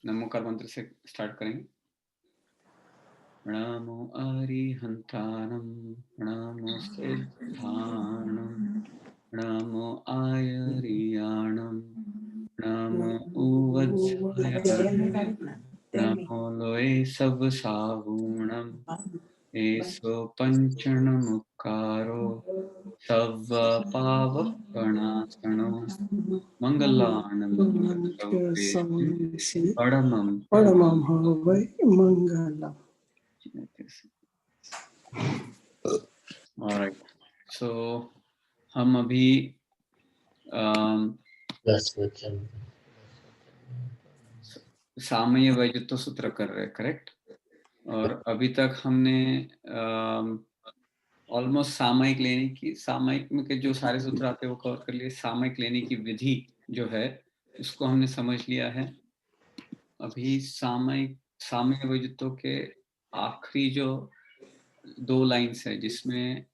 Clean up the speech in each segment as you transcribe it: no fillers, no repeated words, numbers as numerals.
नमोकार मंत्र से स्टार्ट करेंगे। प्रणामो अरिहंताणं, प्रणामो सिद्धाणं, प्रणामो आयर्याणं, प्रणामो उवज्रयाय, प्रणामो लोये सब सावूणं, एसो पंचणमुक्कारो सव पावकणासनो मंगलानं परमं परमं हवै मंगलम। Alright, so हम अभी सामय्य वैजुत्व सूत्र कर रहे हैं, करेक्ट। और अभी तक हमने ऑलमोस्ट सामयिक लेने की, सामयिक में के जो सारे सूत्र आते हैं वो कवर कर लिए। सामयिक लेने की विधि जो है उसको हमने समझ लिया है। अभी सामयिक वैजुत्व के आखिरी जो 2 लाइन्स है जिसमें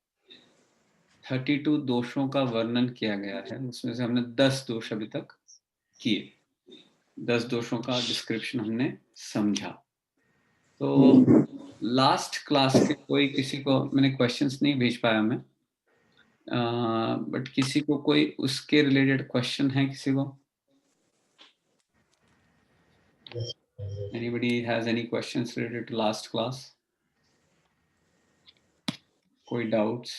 32 दोषों का वर्णन किया गया है, उसमें से हमने 10 दोष अभी तक किए। 10 दोषों का डिस्क्रिप्शन हमने समझा। तो लास्ट क्लास के कोई किसी को मैंने क्वेश्चंस नहीं भेज पाया मैं, बट किसी को कोई उसके रिलेटेड क्वेश्चन है किसी को? Anybody has any questions related to last class? कोई डाउट्स?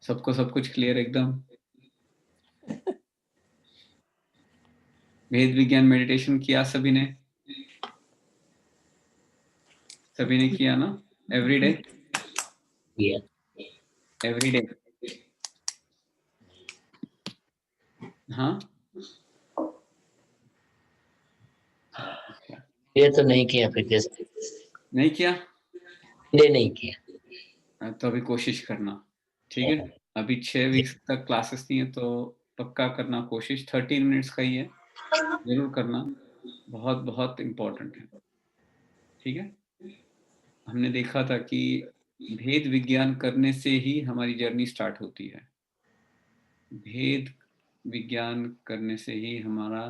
सबको सब कुछ क्लियर एकदम? भेद विज्ञान मेडिटेशन किया सभी ने? सभी ने किया ना? Every day? Every day? हाँ, ये तो नहीं किया, फिर कैसे? नहीं किया? ये नहीं किया तो अभी कोशिश करना, ठीक है। अभी 6 वीक्स तक क्लासेस नहीं है तो पक्का करना कोशिश। 13 मिनट्स का ही है, जरूर करना, बहुत बहुत इम्पोर्टेंट है, ठीक है। हमने देखा था कि भेद विज्ञान करने से ही हमारी जर्नी स्टार्ट होती है। भेद विज्ञान करने से ही हमारा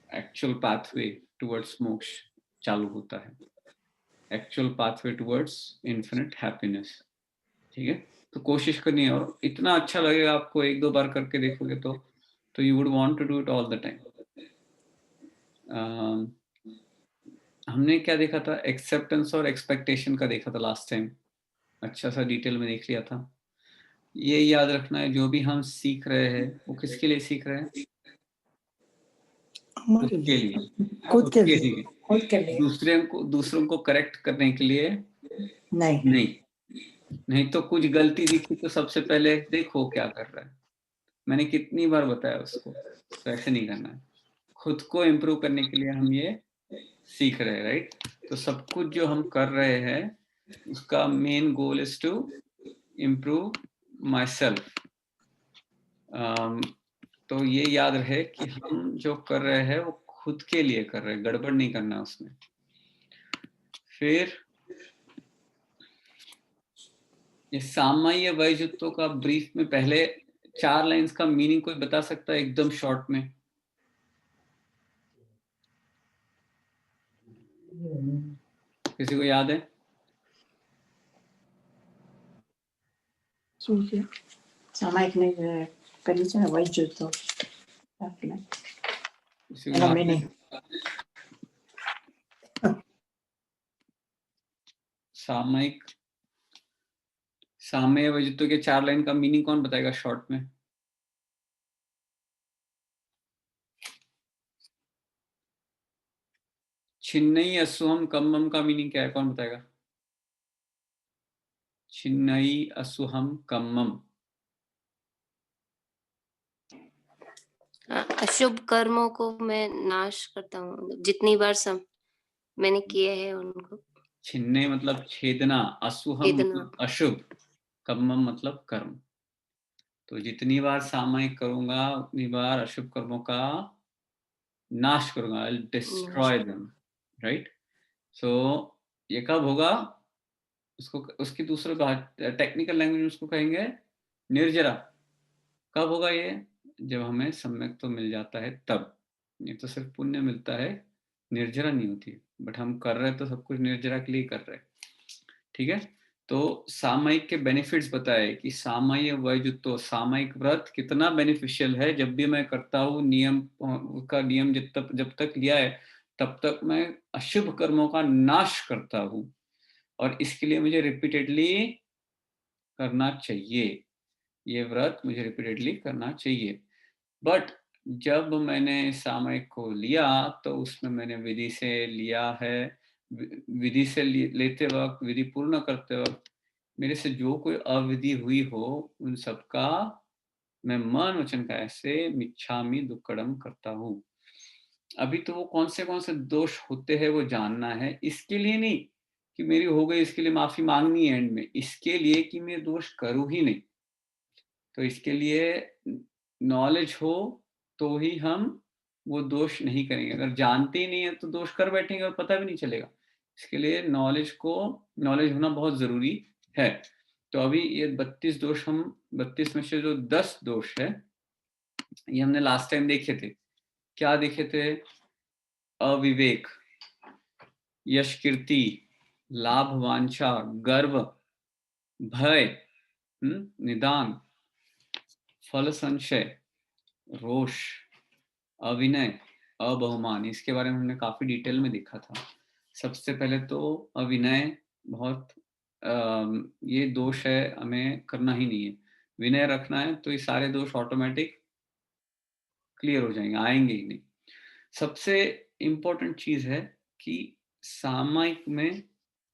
एक्चुअल पाथवे टुवर्ड्स मोक्ष चालू होता है, actual pathway towards infinite happiness, ठीक है। तो कोशिश करनी है, और इतना अच्छा लगेगा आपको, 1-2 बार करके देखोगे तो you would want to do it all the time. हमने क्या देखा था? एक्सेप्टेंस और एक्सपेक्टेशन का देखा था लास्ट टाइम, अच्छा सा डिटेल में देख लिया था। ये याद रखना है, जो भी हम सीख रहे हैं वो किसके लिए सीख रहे हैं? खुद के लिए, खुद के लिए, खुद के लिए। दूसरों को करेक्ट करने के लिए नहीं। नहीं तो कुछ गलती दिखी तो सबसे पहले देखो क्या कर रहा है। मैंने कितनी बार बताया उसको, तो ऐसे नहीं करना है। खुद को इम्प्रूव करने के लिए हम ये सीख रहे हैं, राइट। तो सब कुछ जो हम कर रहे हैं उसका main goal is to improve myself. तो ये याद रहे कि हम जो कर रहे हैं वो खुद के लिए कर रहे हैं, गड़बड़ नहीं करना उसमें। फिर ये सामय्य वैजुत्व का ब्रीफ में पहले 4 लाइंस का मीनिंग कोई बता सकता है एकदम शॉर्ट में? किसी को याद है? सामयिक में परिचय वैजुत्व किसी को याद है? सामय्य वैजुत्व के 4 लाइन का मीनिंग कौन बताएगा शॉर्ट में? छिन्नई असुहम कम्मम का मीनिंग क्या है, कौन बताएगा? छिन्नई असुहम कम्मम। अशुभ कर्मों को मैं नाश करता हूँ, जितनी बार मैंने किए हैं उनको। छिन्ने मतलब छेदना, असुहम मतलब अशुभ, कम्मम मतलब कर्म। तो जितनी बार सामयिक करूंगा उतनी बार अशुभ कर्मों का नाश करूंगा, I will destroy them, right. So ये कब होगा? उसको, उसकी दूसरे टेक्निकल लैंग्वेज में उसको कहेंगे निर्जरा। कब होगा ये? जब हमें सम्यक तो मिल जाता है तब। ये तो सिर्फ पुण्य मिलता है, निर्जरा नहीं होती। बट हम कर रहे हैं तो सब कुछ निर्जरा के लिए कर रहे हैं। ठीक है, तो सामयिक के बेनिफिट्स बताए कि सामय्य वैजुत्व, सामयिक व्रत कितना बेनिफिशियल है। जब भी मैं करता हूँ, नियम का नियम जब तक लिया है तब तक मैं अशुभ कर्मों का नाश करता हूँ, और इसके लिए मुझे रिपीटेडली करना चाहिए। ये व्रत मुझे रिपीटेडली करना चाहिए। बट जब मैंने सामयिक को लिया तो उसमें मैंने विधि से लिया है। विधि से लेते वक्त, विधि पूर्ण करते वक्त मेरे से जो कोई अविधि हुई हो, उन सबका मैं मन वचन काया से मिच्छामि दुक्कडम करता हूँ। अभी तो वो कौन से दोष होते हैं वो जानना है। इसके लिए नहीं कि मेरी हो गई, इसके लिए माफी मांगनी है एंड में, इसके लिए कि मैं दोष करूँ ही नहीं। तो इसके लिए नॉलेज हो तो ही हम वो दोष नहीं करेंगे। अगर जानते ही नहीं है तो दोष कर बैठेंगे और पता भी नहीं चलेगा। इसके लिए नॉलेज होना बहुत जरूरी है। तो अभी ये 32 दोष, हम 32 में से जो 10 दोष है ये हमने लास्ट टाइम देखे थे। क्या देखे थे? अविवेक, यश कीर्ति, लाभ वांछा, गर्व, भय, निदान, फल संशय, रोष, अविनय, अबहुमान। इसके बारे में हमने काफी डिटेल में देखा था। सबसे पहले तो अविनय बहुत ये दोष है, हमें करना ही नहीं है। विनय रखना है तो ये सारे दोष ऑटोमेटिक क्लियर हो जाएंगे, आएंगे ही नहीं। सबसे इम्पोर्टेंट चीज है कि सामयिक में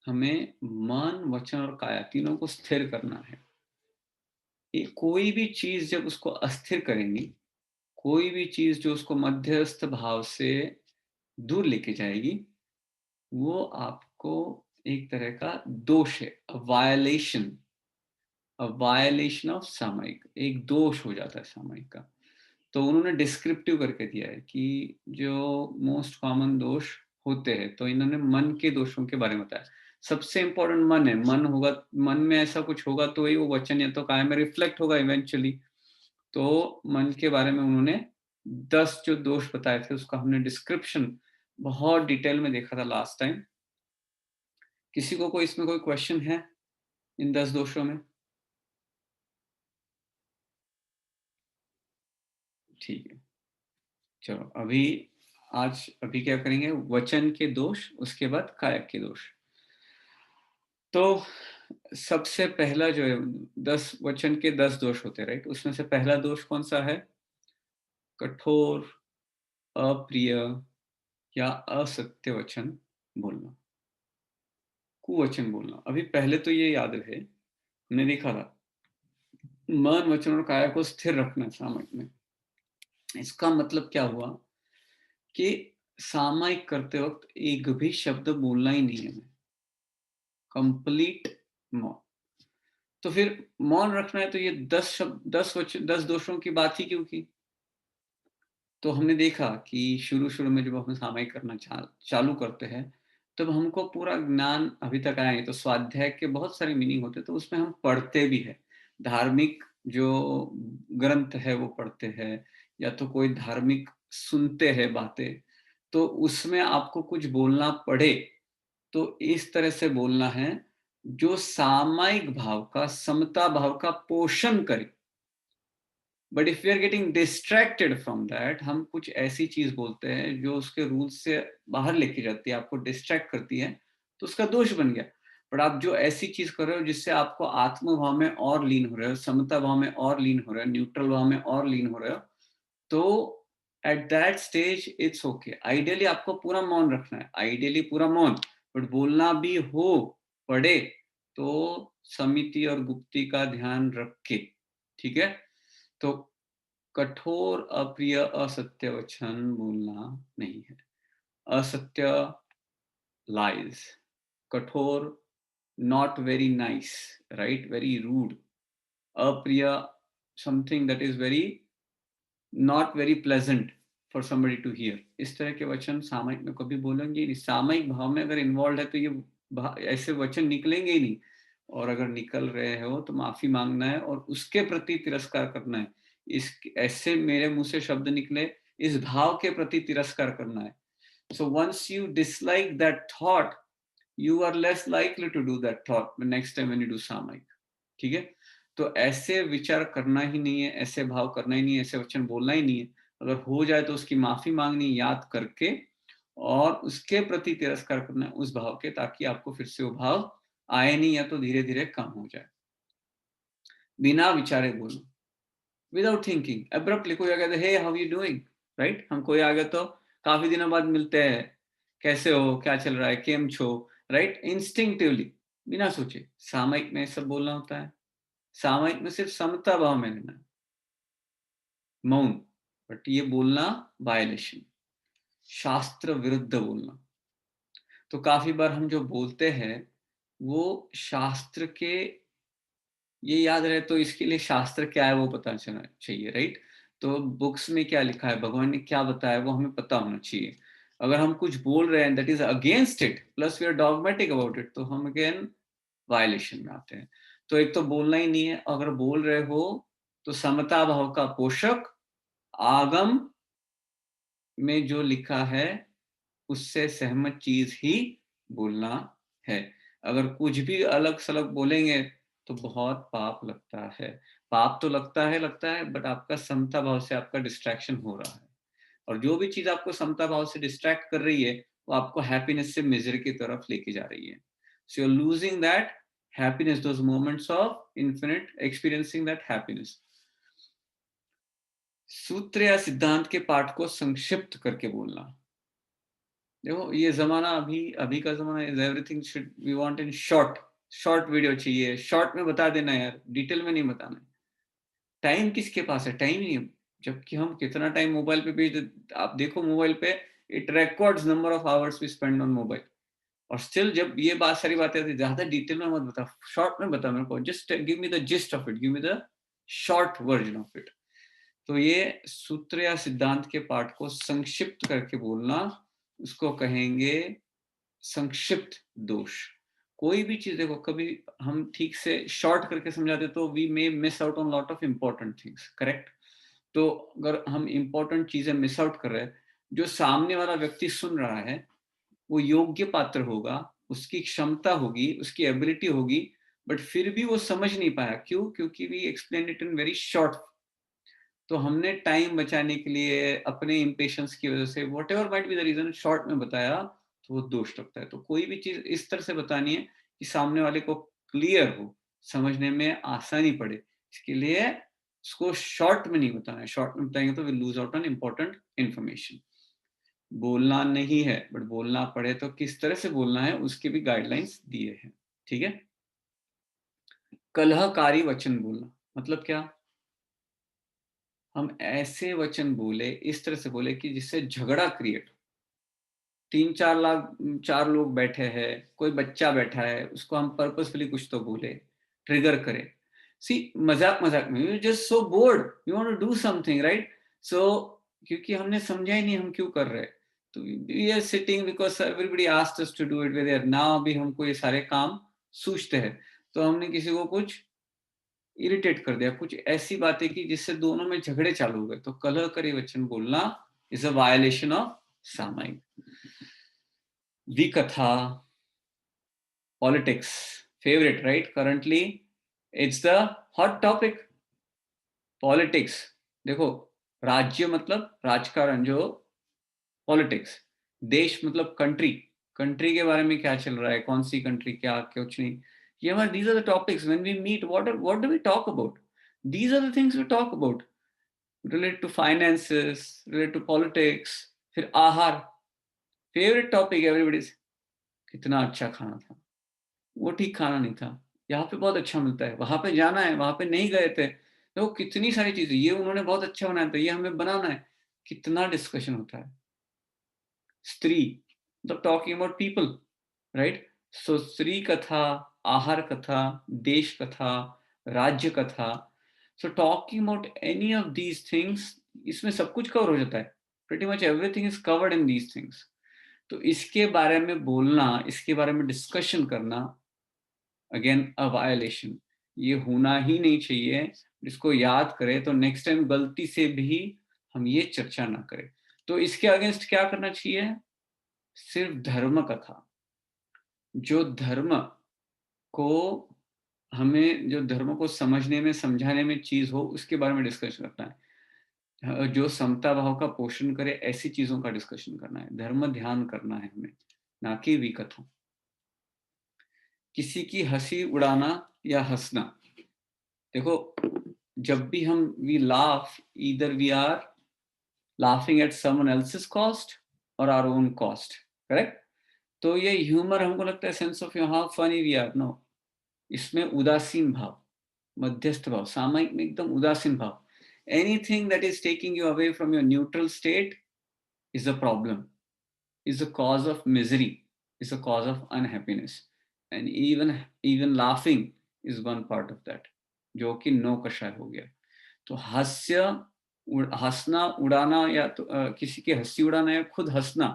हमें मन, वचन और काया तीनों को स्थिर करना है। ये कोई भी चीज जब उसको अस्थिर करेंगी, कोई भी चीज जो उसको मध्यस्थ भाव से दूर लेके जाएगी, वो आपको एक तरह का दोष है, वायलेशन ऑफ सामयिक, एक दोष हो जाता है सामयिक का। तो उन्होंने डिस्क्रिप्टिव करके दिया है कि जो मोस्ट कॉमन दोष होते हैं, तो इन्होंने मन के दोषों के बारे में बताया। सबसे इंपॉर्टेंट मन है। मन होगा, मन में ऐसा कुछ होगा तो ही वो वचन या तो काया में रिफ्लेक्ट होगा इवेंचुअली। तो मन के बारे में उन्होंने 10 जो दोष बताए थे उसका हमने डिस्क्रिप्शन बहुत डिटेल में देखा था लास्ट टाइम। किसी को कोई इसमें कोई क्वेश्चन है इन 10 दोषों में? ठीक है, चलो अभी क्या करेंगे? वचन के दोष, उसके बाद कायक के दोष। तो सबसे पहला जो है, 10 वचन के 10 दोष होते हैं, राइट? उसमें से पहला दोष कौन सा है? कठोर, अप्रिय या असत्य वचन बोलना, कुवचन बोलना। अभी पहले तो ये याद रहे, हमने देखा था मन, वचन और काया को स्थिर रखना सामयिक में। इसका मतलब क्या हुआ कि सामयिक करते वक्त एक भी शब्द बोलना ही नहीं है, कंप्लीट मौन। तो फिर मौन रखना है तो ये 10 शब्द, 10 दोषों की बात ही क्यों की? तो हमने देखा कि शुरू में जब हम सामयिक करना चालू करते हैं तब हमको पूरा ज्ञान अभी तक आया नहीं। तो स्वाध्याय के बहुत सारे मीनिंग होते, तो उसमें हम पढ़ते भी है, धार्मिक जो ग्रंथ है वो पढ़ते हैं, या तो कोई धार्मिक सुनते हैं बातें, तो उसमें आपको कुछ बोलना पड़े तो इस तरह से बोलना है जो सामयिक भाव का, समता भाव का पोषण करे। But if we are getting distracted from that, हम कुछ ऐसी चीज बोलते हैं जो उसके रूल से बाहर लेके जाती है, आपको डिस्ट्रैक्ट करती है, तो उसका दोष बन गया। बट आप जो ऐसी चीज कर रहे हो जिससे आपको आत्म भाव में और लीन हो रहे हो, समता भाव में और लीन हो रहे हो, न्यूट्रल भाव में और लीन हो रहे हो, तो at that stage it's okay. Ideally आपको पूरा मौन रखना है, आइडियली पूरा मौन, बट बोलना भी हो पड़े तो समिति और गुप्ती का ध्यान रख के, ठीक है? तो कठोर, अप्रिय, असत्य वचन बोलना नहीं है। असत्य, लाइज। कठोर, not very nice, right? Very rude. Apriya, something that is not very pleasant for somebody to hear. इस तरह के वचन सामयिक में कभी बोलेंगे नहीं। सामयिक भाव में अगर इन्वॉल्व है तो ये ऐसे वचन निकलेंगे ही नहीं। और अगर निकल रहे हो तो माफी मांगना है और उसके प्रति तिरस्कार करना है। इस ऐसे मेरे मुंह से शब्द निकले, इस भाव के प्रति तिरस्कार करना है. So once you dislike that thought, you are less likely to do that thought next time when you do सामायिक. ठीक है? तो ऐसे विचार करना ही नहीं है, ऐसे भाव करना ही नहीं है, ऐसे वचन बोलना ही नहीं है. अगर हो जाए तो उसकी माफी मांगनी याद करके और उसके प्रति तिरस्कार करना है उस भाव के, ताकि आपको फिर से वो भाव आए नहीं या तो धीरे धीरे कम हो जाए. बिना विचारे बोलो, विदाउट थिंकिंग. अब्रप्टली कोई आ गया तो hey how you doing, right? हम कोई आ गया तो काफी दिनों बाद मिलते हैं, कैसे हो, क्या चल रहा है, केम छो, राइट? इंस्टिंक्टिवली, बिना सोचे. सामयिक में सब बोलना होता है. सामयिक में सिर्फ समता भाव में लेना है, मौन. बट ये बोलना वायलेशन, शास्त्र विरुद्ध बोलना. तो काफी बार हम जो बोलते हैं वो शास्त्र के, ये याद रहे तो इसके लिए शास्त्र क्या है वो पता चलना चाहिए, राइट? तो बुक्स में क्या लिखा है, भगवान ने क्या बताया, वो हमें पता होना चाहिए. अगर हम कुछ बोल रहे हैं that is against it plus we are dogmatic about it, तो हम अगेन वायलेशन में आते हैं. तो एक तो बोलना ही नहीं है. अगर बोल रहे हो तो समता भाव का पोषक आगम में जो लिखा है उससे सहमत चीज ही बोलना है. अगर कुछ भी अलग सलग बोलेंगे तो बहुत पाप लगता है. पाप तो लगता है बट आपका समता भाव से आपका डिस्ट्रैक्शन हो रहा है. और जो भी चीज आपको समता भाव से डिस्ट्रैक्ट कर रही है वो आपको हैप्पीनेस से मिजरी की तरफ लेके जा रही है. So you are losing that happiness, those moments of infinite experiencing that happiness. सूत्र या सिद्धांत के पाठ को संक्षिप्त करके बोलना. देखो ये जमाना अभी का जमाना is everything should we want in short video चाहिए, शॉर्ट में बता देना यार, डिटेल में नहीं बताना. टाइम किसके पास है? टाइम नहीं है. जबकि हम कितना टाइम मोबाइल पे भेज देते. आप देखो मोबाइल पे it records number of hours we spend on mobile. और स्टिल जब ये बात सारी बातें आती, ज्यादा डिटेल में मत बता, शॉर्ट में बता मेरे को. Just give me the gist of it, give me the short version of it. तो ये सूत्र या सिद्धांत के पाठ को संक्षिप्त करके बोलना, उसको कहेंगे संक्षिप्त दोष. कोई भी चीज देखो, कभी हम ठीक से शॉर्ट करके समझाते तो we may miss out on lot of important things, correct? तो अगर हम इंपॉर्टेंट चीजें मिस आउट कर रहे हैं, जो सामने वाला व्यक्ति सुन रहा है वो योग्य पात्र होगा, उसकी क्षमता होगी, उसकी एबिलिटी होगी, बट फिर भी वो समझ नहीं पाया. क्यों? क्योंकि we explain it in very short. तो हमने टाइम बचाने के लिए अपने इम्पेशंस की वजह से whatever might be the reason short में बताया, तो वो दोष लगता है. तो कोई भी चीज इस तरह से बतानी है कि सामने वाले को क्लियर हो, समझने में आसानी पड़े. इसके लिए उसको शॉर्ट में नहीं बताना है. शॉर्ट में बताएंगे तो we lose out on important information. बोलना नहीं है बट बोलना पड़े तो किस तरह से बोलना है उसके भी गाइडलाइंस दिए हैं. ठीक है? कलहकारी वचन बोलना मतलब क्या? हम ऐसे वचन बोले, इस तरह से बोले कि जिससे झगड़ा क्रिएट हो. 4 लोग बैठे हैं, कोई बच्चा बैठा है, उसको हम पर्पसफुली कुछ तो बोले, ट्रिगर करें. सी मजाक में you just so bored, you want to do something, right? So क्योंकि हमने समझा ही नहीं हम क्यों कर रहे हैं. तो we are sitting because everybody asked us to do it. Where now अभी हमको ये सारे काम सूझते हैं, तो हमने किसी को कुछ इरिटेट कर दिया, कुछ ऐसी बातें की जिससे दोनों में झगड़े चालू हो गए. तो कलहकारी वचन बोलना इज अ वायलेशन ऑफ सामायिक. विकथा, politics, favourite, right? Currently it's the hot topic. Politics देखो, राज्य मतलब राजकारण, जो पॉलिटिक्स. देश मतलब कंट्री, कंट्री के बारे में क्या चल रहा है, कौन सी कंट्री, क्या कुछ नहीं. ये हमारे these are the topics when we meet. What do we talk about? These are the things we talk about. Relate to finances, relate to politics. फिर आहार, फेवरेट टॉपिक एवरीबॉडीज. कितना अच्छा खाना था, वो ठीक खाना नहीं था, यहाँ पे बहुत अच्छा मिलता है, वहां पे जाना है, वहां पे नहीं गए थे. तो कितनी सारी चीजें, ये उन्होंने बहुत अच्छा बनाया था, ये हमें बनाना है. कितना डिस्कशन होता है. स्त्री मतलब टॉकिंग अबाउट पीपल, राइट? सो स्त्री कथा, आहार कथा, देश कथा, राज्य कथा. So talking about any of these things, इसमें सब कुछ कवर हो जाता है. Pretty much everything is covered in these things. तो इसके बारे में बोलना, इसके बारे में डिस्कशन करना, अगेन अ वायलेशन. ये होना ही नहीं चाहिए. इसको याद करें तो नेक्स्ट टाइम गलती से भी हम ये चर्चा ना करें। तो इसके अगेंस्ट क्या करना चाहिए? सिर्फ धर्म कथा, जो धर्म को हमें, जो धर्म को समझने में समझाने में चीज हो, उसके बारे में डिस्कशन करना है। जो समता भाव का पोषण करे, ऐसी चीजों का डिस्कशन करना है। धर्म ध्यान करना है हमें, ना कि विकथों। किसी की हंसी उड़ाना या हंसना, देखो जब भी हम we laugh, either we are laughing at someone else's cost और आवर ओन कॉस्ट, करेक्ट? तो ये ह्यूमर हमको लगता है sense of how funny we are, no, इसमें उदासीन भाव, मध्यस्थ भाव, सामयिक में एकदम उदासीन भाव, anything that is taking you away from your neutral state is a problem, is a cause of misery, is a cause of unhappiness, and even laughing is one part of that, जो कि no कषाय हो गया। तो हंसना उड़ाना या तो किसी की हंसी उड़ाना या खुद हंसना,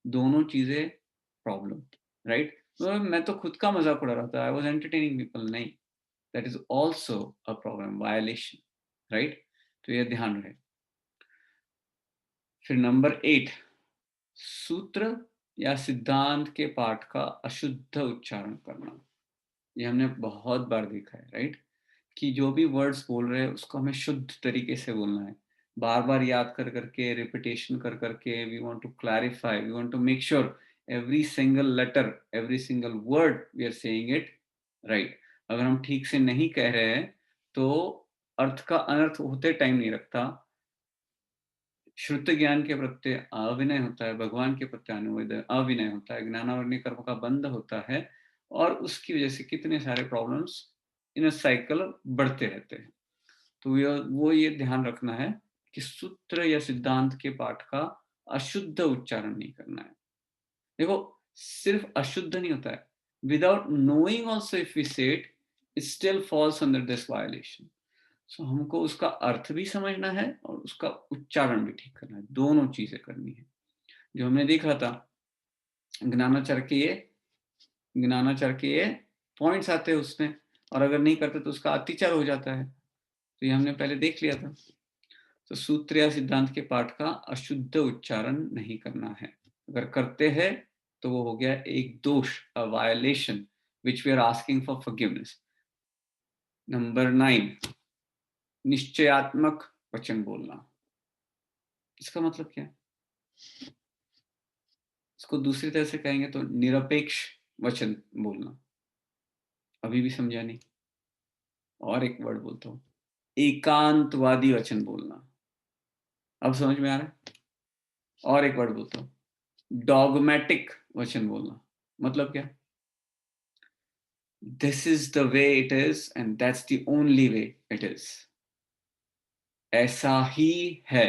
दोनों चीजें प्रॉब्लम, राइट? तो मैं तो खुद का मजाक उड़ा रहा था, आई वाज एंटरटेनिंग पीपल, नहीं, that is also a problem, violation, right? तो ये ध्यान रहे। फिर नंबर 8, सूत्र या सिद्धांत के पाठ का अशुद्ध उच्चारण करना। ये हमने बहुत बार देखा है, राइट? कि जो भी वर्ड्स बोल रहे हैं उसको हमें शुद्ध तरीके से बोलना है, बार बार याद कर करके, रिपीटेशन कर करके। We want to clarify, we want to make sure every single letter, every single word we are saying it right. अगर हम ठीक से नहीं कह रहे हैं तो अर्थ का अनर्थ होते टाइम नहीं रखता। श्रुत ज्ञान के प्रत्यय अविनय होता है, भगवान के प्रत्यय अविनय होता है, ज्ञानावरणीय कर्म का बंध होता है, और उसकी वजह से कितने सारे प्रॉब्लम्स इन साइकिल बढ़ते रहते हैं। तो वो ये ध्यान रखना है कि सूत्र या सिद्धांत के पाठ का अशुद्ध उच्चारण नहीं करना है। देखो सिर्फ अशुद्ध नहीं होता है, without knowing also if we say it still falls under this violation. So हमको उसका अर्थ भी समझना है और उसका उच्चारण भी ठीक करना है, दोनों चीजें करनी है। जो हमने देखा था ज्ञानाचार के ये पॉइंट्स आते हैं उसमें, और अगर नहीं करते तो उसका अतिचार हो जाता है। तो ये हमने पहले देख लिया था। तो सूत्र या सिद्धांत के पाठ का अशुद्ध उच्चारण नहीं करना है। अगर करते हैं तो वो हो गया एक दोष, a violation which we are asking for forgiveness. Number 9, निश्चयात्मक वचन बोलना। इसका मतलब क्या है? इसको दूसरी तरह से कहेंगे तो निरपेक्ष वचन बोलना। अभी भी समझा नहीं, और एक वर्ड बोलता हूं, एकांतवादी वचन बोलना। अब समझ में आ रहा है? और एक वर्ड बोलता हूं, डॉगमेटिक वचन बोलना। मतलब क्या? This is the way it is and that's the only way it is, ऐसा ही है।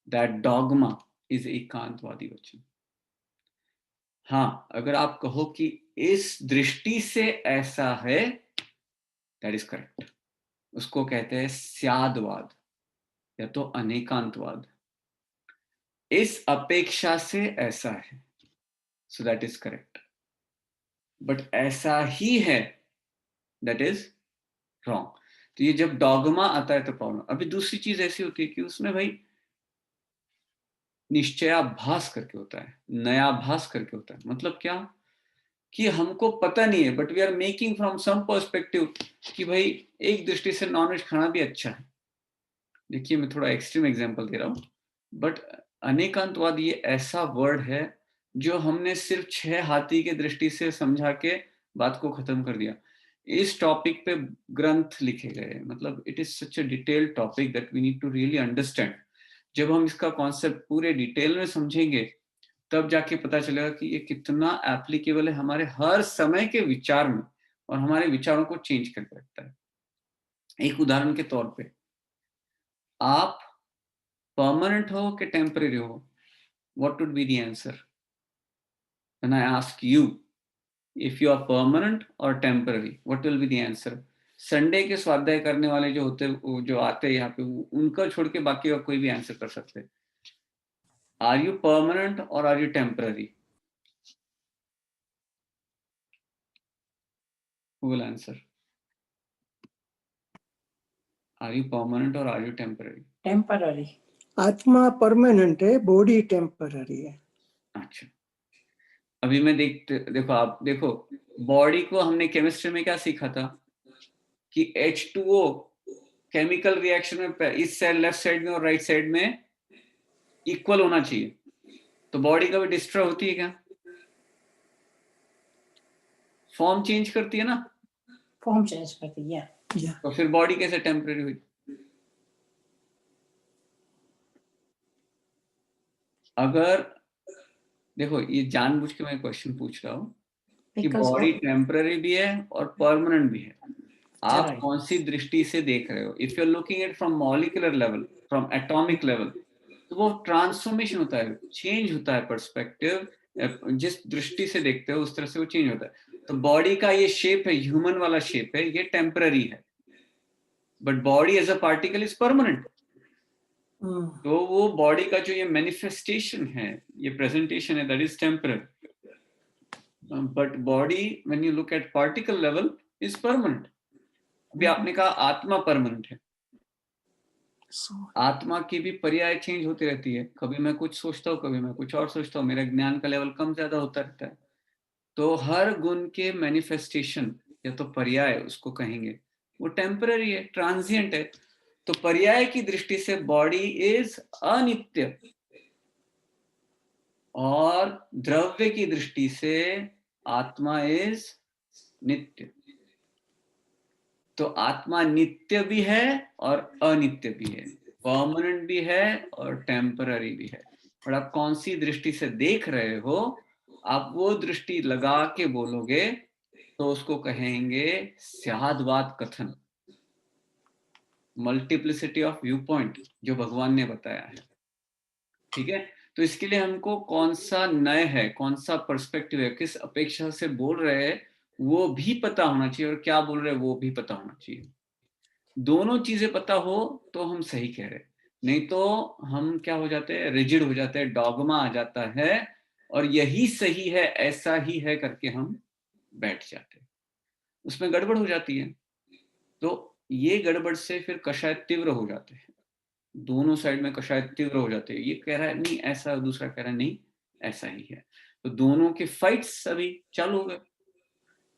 दैट डॉगमा इज एकांतवादी वचन। हाँ, अगर आप कहो कि इस दृष्टि से ऐसा है, दैट इज करेक्ट। उसको कहते हैं स्यादवाद या तो अनेकांतवाद। इस अपेक्षा से ऐसा है, so that is correct. But ऐसा ही है, दैट इज रॉन्ग। तो ये जब डॉगमा आता है तो प्रॉब्लम। अभी दूसरी चीज ऐसी होती है कि उसमें भाई निश्चयाभास करके होता है, नयाभास करके होता है। मतलब क्या कि हमको पता नहीं है, but we are making from some perspective कि भाई एक दृष्टि से नॉनवेज खाना भी अच्छा है। देखिए मैं थोड़ा एक्सट्रीम एग्जांपल दे रहा हूं, बट अनेकांतवाद ये ऐसा वर्ड है जो हमने सिर्फ 6 हाथी के दृष्टि से समझा के बात को खत्म कर दिया। इस टॉपिक पे ग्रंथ लिखे गए, मतलब it is such a detailed topic that we need to really understand. जब हम इसका कॉन्सेप्ट पूरे डिटेल में समझेंगे तब जाके पता चलेगा कि ये कितना एप्लीकेबल है हमारे हर समय के विचार में, और हमारे विचारों को चेंज करके रखता है। एक उदाहरण के तौर पे, आप परमानेंट हो कि टेम्परेरी हो? What would be the answer when I ask you if you are permanent और temporary? What will be the answer? Sunday के स्वाध्याय करने वाले जो होते, जो आते हैं यहाँ पे, उनका छोड़ के बाकी का कोई भी आंसर कर सकते हैं। आर यू परमानेंट और are you temporary? Who will answer? Are you permanent और आर यू टेम्पररी? टेम्पररी। आत्मा परमानेंट है, बॉडी टेम्पररी है। अच्छा, अभी मैं देखो आप देखो, बॉडी को हमने केमिस्ट्री में क्या सीखा था कि H2O केमिकल रिएक्शन में इस साइड लेफ्ट साइड में और राइट साइड में इक्वल होना चाहिए, तो बॉडी कभी डिस्ट्रॉय होती है क्या? फॉर्म चेंज करती है ना, फॉर्म चेंज करती है। तो फिर बॉडी कैसे टेम्पररी हुई? अगर देखो, ये जानबूझ के मैं क्वेश्चन पूछ रहा हूँ कि बॉडी टेम्पररी भी है और परमानेंट भी है, आप कौन सी दृष्टि से देख रहे हो? If you are looking at from molecular level, from atomic level, तो वो ट्रांसफॉर्मेशन होता है, चेंज होता है पर्सपेक्टिव, जिस दृष्टि से देखते हो उस तरह से वो चेंज होता है। तो बॉडी का ये शेप है, ह्यूमन वाला शेप है, ये टेम्पररी है, but body as a particle is permanent. तो वो बॉडी का जो ये मैनिफेस्टेशन है, ये प्रेजेंटेशन है, that is temporary, but body when you look at particle level is permanent. अभी आपने कहा आत्मा परमानेंट है, आत्मा की भी पर्याय चेंज होती रहती है, कभी मैं कुछ सोचता हूँ, कभी मैं कुछ और सोचता हूँ, मेरा ज्ञान का लेवल कम ज्यादा होता रहता है। तो हर गुण के मैनिफेस्टेशन या तो पर्याय उसको कहेंगे, वो टेम्पररी है, ट्रांजिएंट है। तो पर्याय की दृष्टि से बॉडी इज अनित्य और द्रव्य की दृष्टि से आत्मा इज नित्य। तो आत्मा नित्य भी है और अनित्य भी है, परमानेंट भी है और टेम्पररी भी है। और आप कौन सी दृष्टि से देख रहे हो, आप वो दृष्टि लगा के बोलोगे तो उसको कहेंगे स्याद्वाद कथन, मल्टीप्लिसिटी ऑफ व्यू पॉइंट, जो भगवान ने बताया है। ठीक है, तो इसके लिए हमको कौन सा नय है, कौन सा पर्सपेक्टिव है, किस अपेक्षा से बोल रहे हैं वो भी पता होना चाहिए, और क्या बोल रहे हैं वो भी पता होना चाहिए। दोनों चीजें पता हो तो हम सही कह रहे, नहीं तो हम क्या हो जाते हैं, रिजिड हो जाते हैं, डॉगमा आ जाता है और यही सही है, ऐसा ही है करके हम बैठ जाते हैं, उसमें गड़बड़ हो जाती है। तो ये गड़बड़ से फिर कषाय तीव्र हो जाते हैं, दोनों साइड में कषाय तीव्र हो जाते हैं। ये कह रहा है नहीं ऐसा, दूसरा कह रहा है नहीं ऐसा ही है, तो दोनों के फाइट्स अभी चालू हो गए।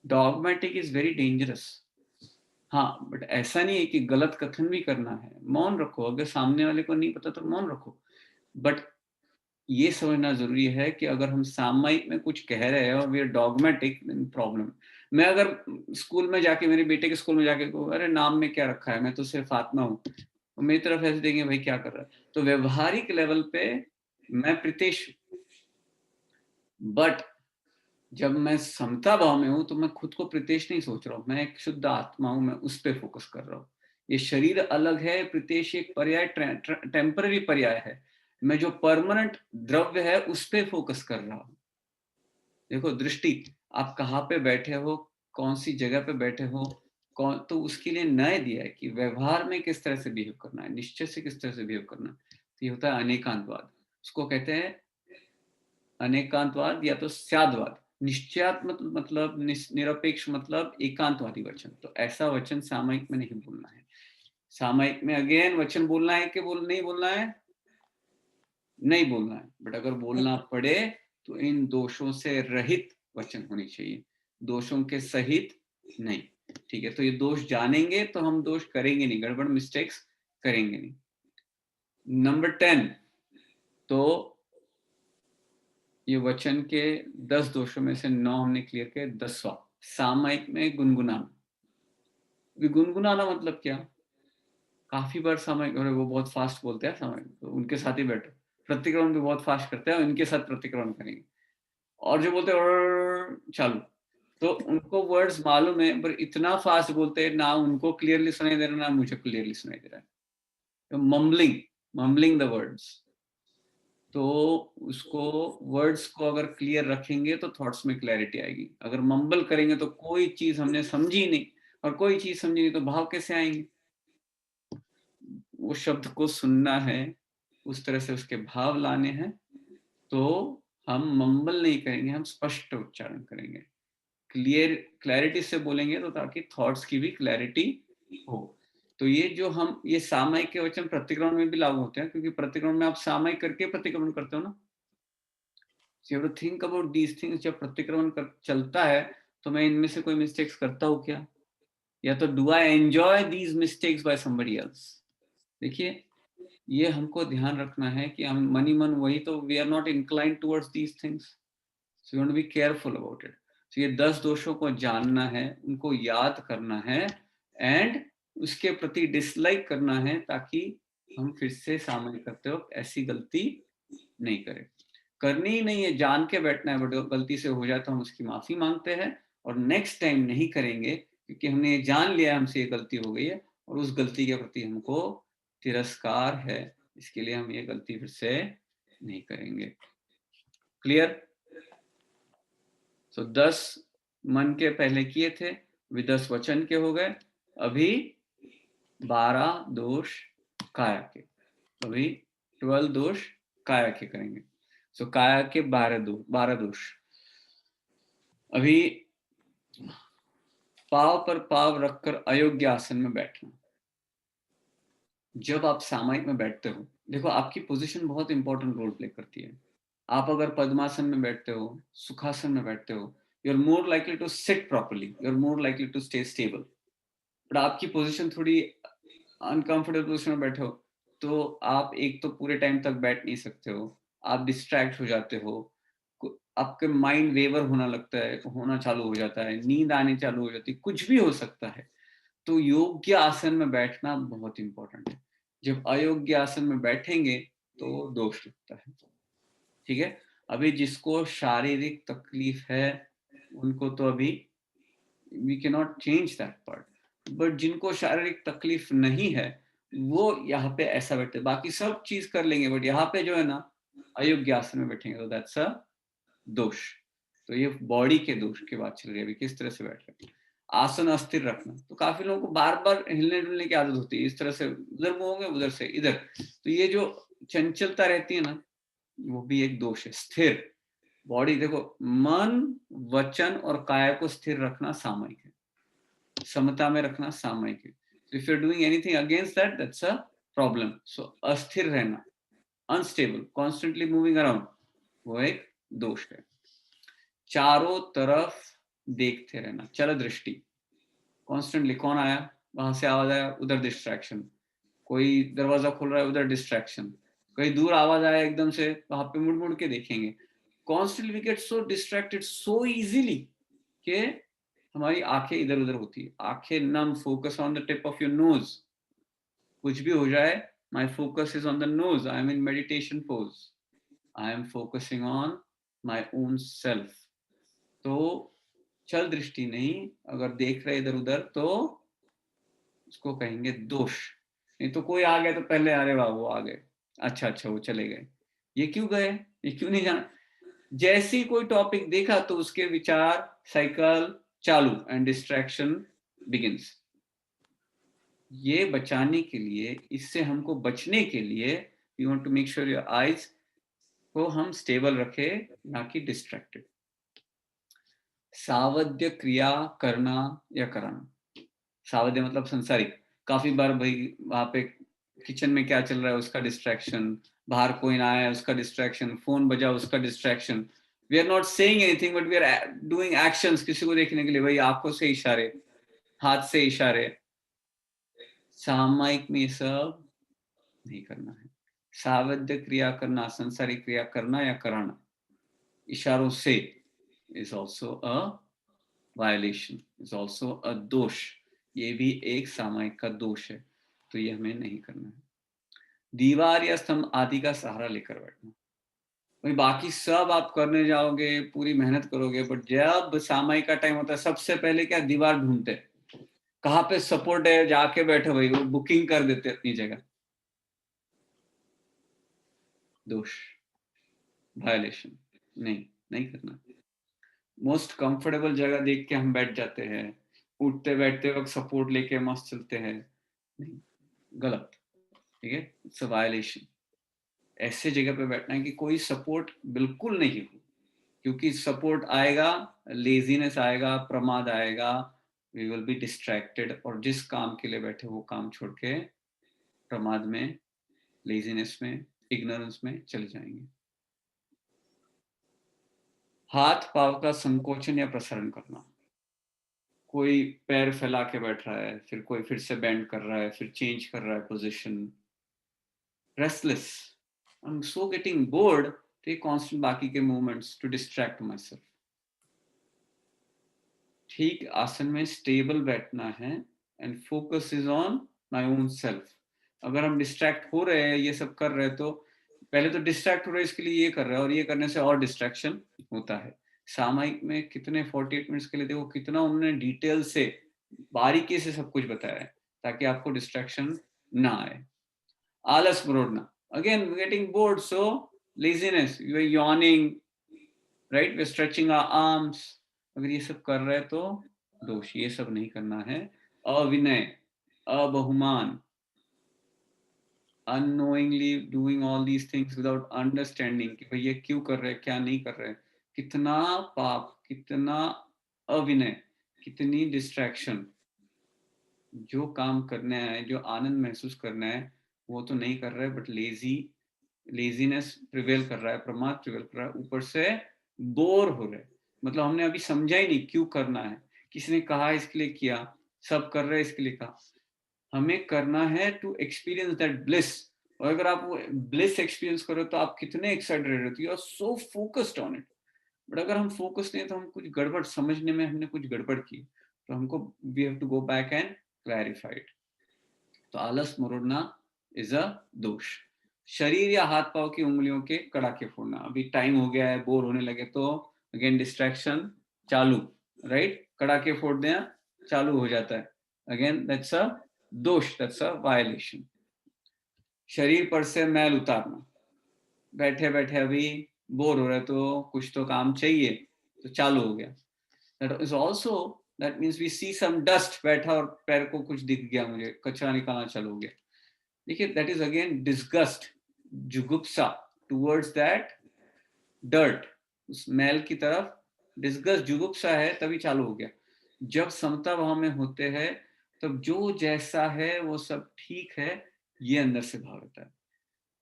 Dogmatic is very dangerous. हाँ, बट ऐसा नहीं है कि गलत कथन भी करना है, मौन रखो, अगर सामने वाले को नहीं पता तो मौन रखो। बट ये समझना जरूरी है कि अगर हम सामयिक में कुछ कह रहे हैं और वी आर डॉगमेटिक, प्रॉब्लम। मैं अगर स्कूल में जाके, मेरे बेटे के स्कूल में जाके कहूँ अरे नाम में क्या रखा है, मैं तो सिर्फ आत्मा हूँ, तो मेरी तरफ ऐसे देंगे भाई क्या कर रहा है। तो व्यवहारिक लेवल पे मैं प्रीतेश, बट जब मैं समता भाव में हूं तो मैं खुद को प्रीतेश नहीं सोच रहा हूँ, मैं एक शुद्ध आत्मा हूं, मैं उस पर फोकस कर रहा हूँ। ये शरीर अलग है, प्रीतेश एक पर्याय, टेम्पररी पर्याय है, मैं जो परमानेंट द्रव्य है उस पर फोकस कर रहा हूँ। देखो दृष्टि, आप कहाँ पे बैठे हो, कौन सी जगह पे बैठे हो, कौन, तो उसके लिए न्याय दिया है कि व्यवहार में किस तरह से बिहेव करना है, निश्चय से किस तरह से बिहेव करना है। तो ये होता है अनेकांतवाद, उसको कहते हैं अनेकांतवाद या तो स्याद्वाद। निश्चयात्मक मतलब निरपेक्ष मतलब एकांतवादी वचन। तो ऐसा वचन सामयिक में नहीं बोलना है। सामयिक में अगेन वचन बोलना है कि नहीं बोलना है, नहीं बोलना है, बट अगर बोलना पड़े तो इन दोषों से रहित वचन होनी चाहिए, दोषों के सहित नहीं। ठीक है, तो ये दोष जानेंगे तो हम दोष करेंगे नहीं, गड़बड़ मिस्टेक्स करेंगे नहीं। नंबर 10, तो ये वचन के 10 दोषों में से 9 हमने क्लियर किया। 10वां, सामयिक में गुनगुनाना। गुनगुनाना मतलब क्या? काफी बार सामयिक, और वो बहुत फास्ट बोलते हैं सामयिक, तो उनके साथ ही बैठो, प्रतिक्रमण भी बहुत फास्ट करते हैं, उनके साथ प्रतिक्रमण करेंगे। और जो बोलते हैं चालू, तो उनको वर्ड्स मालूम है पर इतना फास्ट बोलते हैं, ना उनको क्लियरली सुनाई दे रहा ना मुझे क्लियरली सुनाई दे रहा है, तो मम्बलिंग द वर्ड्स। तो उसको, वर्ड्स को अगर क्लियर रखेंगे तो थॉट्स में क्लैरिटी आएगी। अगर मम्बल करेंगे तो कोई चीज हमने समझी नहीं, और कोई चीज समझी नहीं तो भाव कैसे आएंगे? वो शब्द को सुनना है, उस तरह से उसके भाव लाने हैं, तो हम मम्बल नहीं करेंगे, हम स्पष्ट उच्चारण करेंगे, क्लियरिटी से बोलेंगे, तो ताकि थॉट्स की भी क्लैरिटी हो। तो ये जो हम ये सामयिक के वचन प्रतिक्रमण में भी लागू होते हैं, क्योंकि प्रतिक्रमण में आप सामयिक करके प्रतिक्रमण करते हो ना। So you have to think about these things. जब प्रतिक्रमण चलता है तो मैं इनमें से कोई मिस्टेक्स करता हूँ क्या, या तो do I enjoy these mistakes by somebody else. देखिए ये हमको ध्यान रखना है कि हम मनी मन वही, तो we are not inclined towards these things, so you have to be careful about it. तो ये 10 दोषों को जानना है, उनको याद करना है एंड उसके प्रति डिसलाइक करना है, ताकि हम फिर से सामने करते वक्त ऐसी गलती नहीं करें। करनी ही नहीं है, जान के बैठना है, बट गलती से हो जाए तो हम उसकी माफी मांगते हैं और नेक्स्ट टाइम नहीं करेंगे, क्योंकि हमने ये जान लिया हमसे ये गलती हो गई है और उस गलती के प्रति हमको तिरस्कार है, इसके लिए हम ये गलती फिर से नहीं करेंगे। क्लियर? सो 10 मन के पहले किए थे, अभी 10 वचन के हो गए, अभी 12 दोष काया के, अभी 12 दोष काया के करेंगे। सो काया के 12 दोष। अभी पाव पर पाव रखकर अयोग्य आसन में बैठना। जब आप सामयिक में बैठते हो, देखो आपकी पोजीशन बहुत इंपॉर्टेंट रोल प्ले करती है। आप अगर पद्मासन में बैठते हो, सुखासन में बैठते हो, you are more likely to sit properly, you are more likely to stay stable. But आपकी पोजीशन थोड़ी अनकंफर्टेबल पोजीशन में बैठे हो तो आप एक तो पूरे टाइम तक बैठ नहीं सकते हो, आप डिस्ट्रैक्ट हो जाते हो, आपके माइंड वेवर होना चालू हो जाता है, नींद आने चालू हो जाती है, कुछ भी हो सकता है। तो योग्य आसन में बैठना बहुत इंपॉर्टेंट है। जब अयोग्य आसन में बैठेंगे तो दोष लगता है। ठीक है, अभी जिसको शारीरिक तकलीफ है उनको तो अभी we can not change that part, but जिनको शारीरिक तकलीफ नहीं है वो यहाँ पे ऐसा बैठते, बाकी सब चीज कर लेंगे, बट यहाँ पे जो है ना अयोग्य आसन में बैठेंगे तो दैट्स अ दोष। तो ये बॉडी के दोष की बात चल रही है, अभी किस तरह से बैठ रहे हैं। आसन अस्थिर रखना, तो काफी लोगों को बार बार हिलने डुलने की आदत होती है, इस तरह से उधर मुंह होंगे, उधर से इधर, तो ये जो चंचलता रहती है ना, वो भी एक दोष है। स्थिर बॉडी, देखो मन वचन और काया को स्थिर रखना सामयिक है, समता में रखना सामयिक है। If you are doing anything against that, that's a problem. So अस्थिर रहना, अनस्टेबल, कॉन्स्टेंटली मूविंग अराउंड, वो एक दोष है। चारों तरफ देखते रहना, चल दृष्टि, कॉन्स्टेंटली कौन आया, वहां से आवाज आया, उधर डिस्ट्रैक्शन, कोई दरवाजा खोल रहा है, उधर डिस्ट्रैक्शन, कहीं दूर आवाज आया एकदम से, वहां पे मुड़ मुड़ के देखेंगे। Constantly we get so distracted so easily कि हमारी आंखें इधर उधर होती है, आंखें नम, focus on the tip of your nose, कुछ भी हो जाए, my focus is on the nose, I am in meditation pose, I am focusing on my own self. तो चल दृष्टि नहीं, अगर देख रहे इधर उधर तो उसको कहेंगे दोष। नहीं तो कोई आ गया तो पहले अरे वाह वो आ गए, अच्छा अच्छा वो चले गए, ये क्यों गए, ये क्यों नहीं जाना। जैसे ही कोई टॉपिक देखा तो उसके विचार साइकिल चालू एंड डिस्ट्रैक्शन बिगिंस। ये बचाने के लिए, इससे हमको बचने के लिए you want to make sure your eyes को हम स्टेबल रखे, ना कि डिस्ट्रैक्टेड। सावध्य क्रिया करना या कराना, सावध्य मतलब संसारिक, काफी बार भाई वहां पे किचन में क्या चल रहा है उसका डिस्ट्रैक्शन, बाहर कोई ना आया उसका डिस्ट्रैक्शन, फोन बजा उसका distraction. We are not saying anything but we are doing actions, किसी को देखने के लिए भाई आंखों से इशारे, हाथ से इशारे। सामयिक में सब नहीं करना है। सावध्य क्रिया करना, संसारिक क्रिया करना या कराना इशारों से is also a violation, is also a दोष, ये भी एक सामयिक का दोष है, तो ये हमें नहीं करना है। दीवार या स्तंभ आदि का सहारा लेकर बैठना, भाई बाकी सब आप करने जाओगे, पूरी मेहनत करोगे, बट जब सामयिक का टाइम होता है सबसे पहले क्या दीवार ढूंढते, कहाँ पे सपोर्ट है, जाके बैठो भाई, वो बुकिंग कर देते अपनी जगह, दोष, वायलेशन, नहीं करना। मोस्ट कंफर्टेबल जगह देख के हम बैठ जाते हैं, उठते बैठते वक्त सपोर्ट लेके मस्त चलते हैं, नहीं, गलत, ठीक है, इट्स अ वायलेशन। ऐसे जगह पे बैठना है कि कोई सपोर्ट बिल्कुल नहीं हो, क्योंकि सपोर्ट आएगा लेजीनेस आएगा, प्रमाद आएगा, वी विल बी डिस्ट्रैक्टेड और जिस काम के लिए बैठे वो काम छोड़ के प्रमाद में, लेजीनेस में, इग्नोरेंस में चले जाएंगे। हाथ पांव का संकोचन या प्रसारण करना, कोई पैर फैला के बैठ रहा है, फिर कोई फिर से बेंड कर रहा है, फिर चेंज कर रहा है position, restless, I am so getting bored, take constant बाकी के movements to distract myself. ठीक आसन में स्टेबल बैठना है and focus is on my own self. अगर हम डिस्ट्रैक्ट हो रहे हैं, ये सब कर रहे हैं, तो पहले तो डिस्ट्रैक्ट हो रहे हैं, इसके लिए ये कर रहे हैं, और ये करने से और डिस्ट्रैक्शन होता है। सामायिक में कितने 48 मिनट्स के लिए देखो कितना उन्होंने डिटेल से बारीकी से सब कुछ बताया है ताकि आपको डिस्ट्रैक्शन ना आए। आलस मरोड़ना, again getting bored, so laziness, you are yawning, right, we stretching our arms. अगर ये सब कर रहे हैं तो दोष, ये सब नहीं करना है। अविनय, अबहुमान, unknowingly doing all these things without understanding कि भाई ये क्यों कर रहे हैं, क्या नहीं कर रहे हैं, कितना पाप, कितना अविनय, कितनी डिस्ट्रैक्शन। जो काम करना है, जो आनंद महसूस करना है, वो तो नहीं कर रहा है, बट लेजीनेस प्रिवेल कर रहा है, प्रमाद प्रिवेल कर रहा है, ऊपर से बोर हो रहे हैं। मतलब हमने अभी समझा ही नहीं क्यों करना है, किसी ने कहा इसके लिए किया, सब कर रहे हैं इसके लिए कहा। हमें करना है टू एक्सपीरियंस दैट ब्लिस, और अगर आप वो ब्लिस एक्सपीरियंस करो तो आप कितने एक्साइटेड रहते हो, you are so focused on it. But अगर हम फोकस नहीं, तो हम कुछ गड़बड़ समझने में हमने कुछ गड़बड़ की, तो हमको we have to go back and clarify it. तो आलस मरोड़ना इज अ दोष। शरीर या हाथ पांव की उंगलियों के कड़ाके फोड़ना, अभी टाइम हो गया है, बोर होने लगे तो अगेन डिस्ट्रैक्शन चालू, राइट, कड़ाके फोड़ दें चालू हो जाता है, अगेन दैट्स अ दोष, दैट्स अ वायलेशन। शरीर पर से मैल उतारना, बैठे बैठे अभी बोर हो रहे तो कुछ तो काम चाहिए, तो चालू हो गया। That is also, that means we see some dust, बैठा और पैर को कुछ दिख गया, मुझे कचरा निकालना चालू हो गया। देखिए दैट इज अगेन डिस्गस्ट, जुगुप्सा टुवर्ड्स दैट डर्ट, उस मैल की तरफ डिस्गस्ट, जुगुप्सा है, तभी चालू हो गया। जब समता भाव में होते हैं, तब जो जैसा है वो सब ठीक है, ये अंदर से भाव रहता है।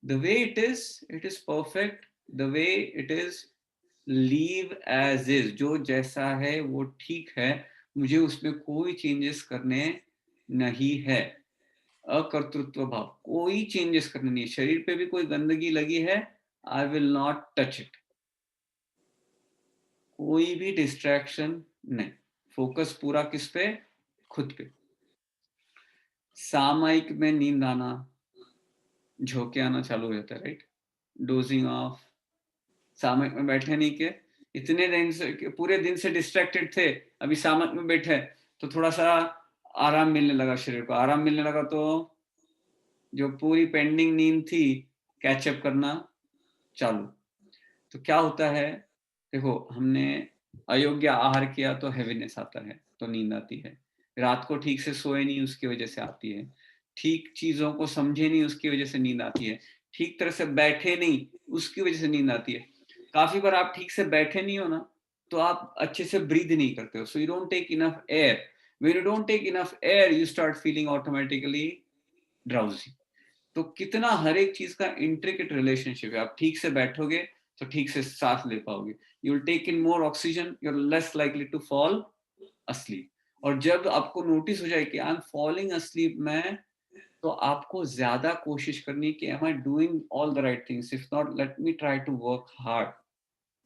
The way it is perfect, the way it is, leave as is, जो जैसा है वो ठीक है, मुझे उसमें कोई चेंजेस करने नहीं है। अकर्तृत्व भाव, कोई चेंजेस करने नहीं है। शरीर पे भी कोई गंदगी लगी है, I will not touch it. कोई भी डिस्ट्रैक्शन नहीं, फोकस पूरा किस पे, खुद पे। सामायिक में नींद आना, झोंके आना चालू हो जाता है, राइट, डोजिंग ऑफ। सामयिक में बैठे नहीं के, इतने दिन से पूरे दिन से डिस्ट्रैक्टेड थे, अभी सामयिक में बैठे तो थोड़ा सा आराम मिलने लगा, शरीर को आराम मिलने लगा, तो जो पूरी पेंडिंग नींद थी कैचअप करना चालू। तो क्या होता है, देखो हमने अयोग्य आहार किया तो हैवीनेस आता है, तो नींद आती है। रात को ठीक से सोए नहीं, उसकी वजह से आती है। ठीक चीजों को समझे नहीं, उसकी वजह से नींद आती है। ठीक तरह से बैठे नहीं, उसकी वजह से नींद आती है। काफी बार आप ठीक से बैठे नहीं हो ना, तो आप अच्छे से ब्रीथ नहीं करते हो, so you don't take enough air. When you don't take enough air, you start feeling automatically drowsy. तो कितना हर एक चीज का इंट्रिकेट रिलेशनशिप है। आप ठीक से बैठोगे तो ठीक से सांस ले पाओगे, you will take in more oxygen, you are less likely to fall asleep. और जब आपको नोटिस हो जाए कि आई एम फॉलिंग अस्लीप में, तो आपको ज्यादा कोशिश करनी है कि am I doing all the right things, if not let me try to work hard.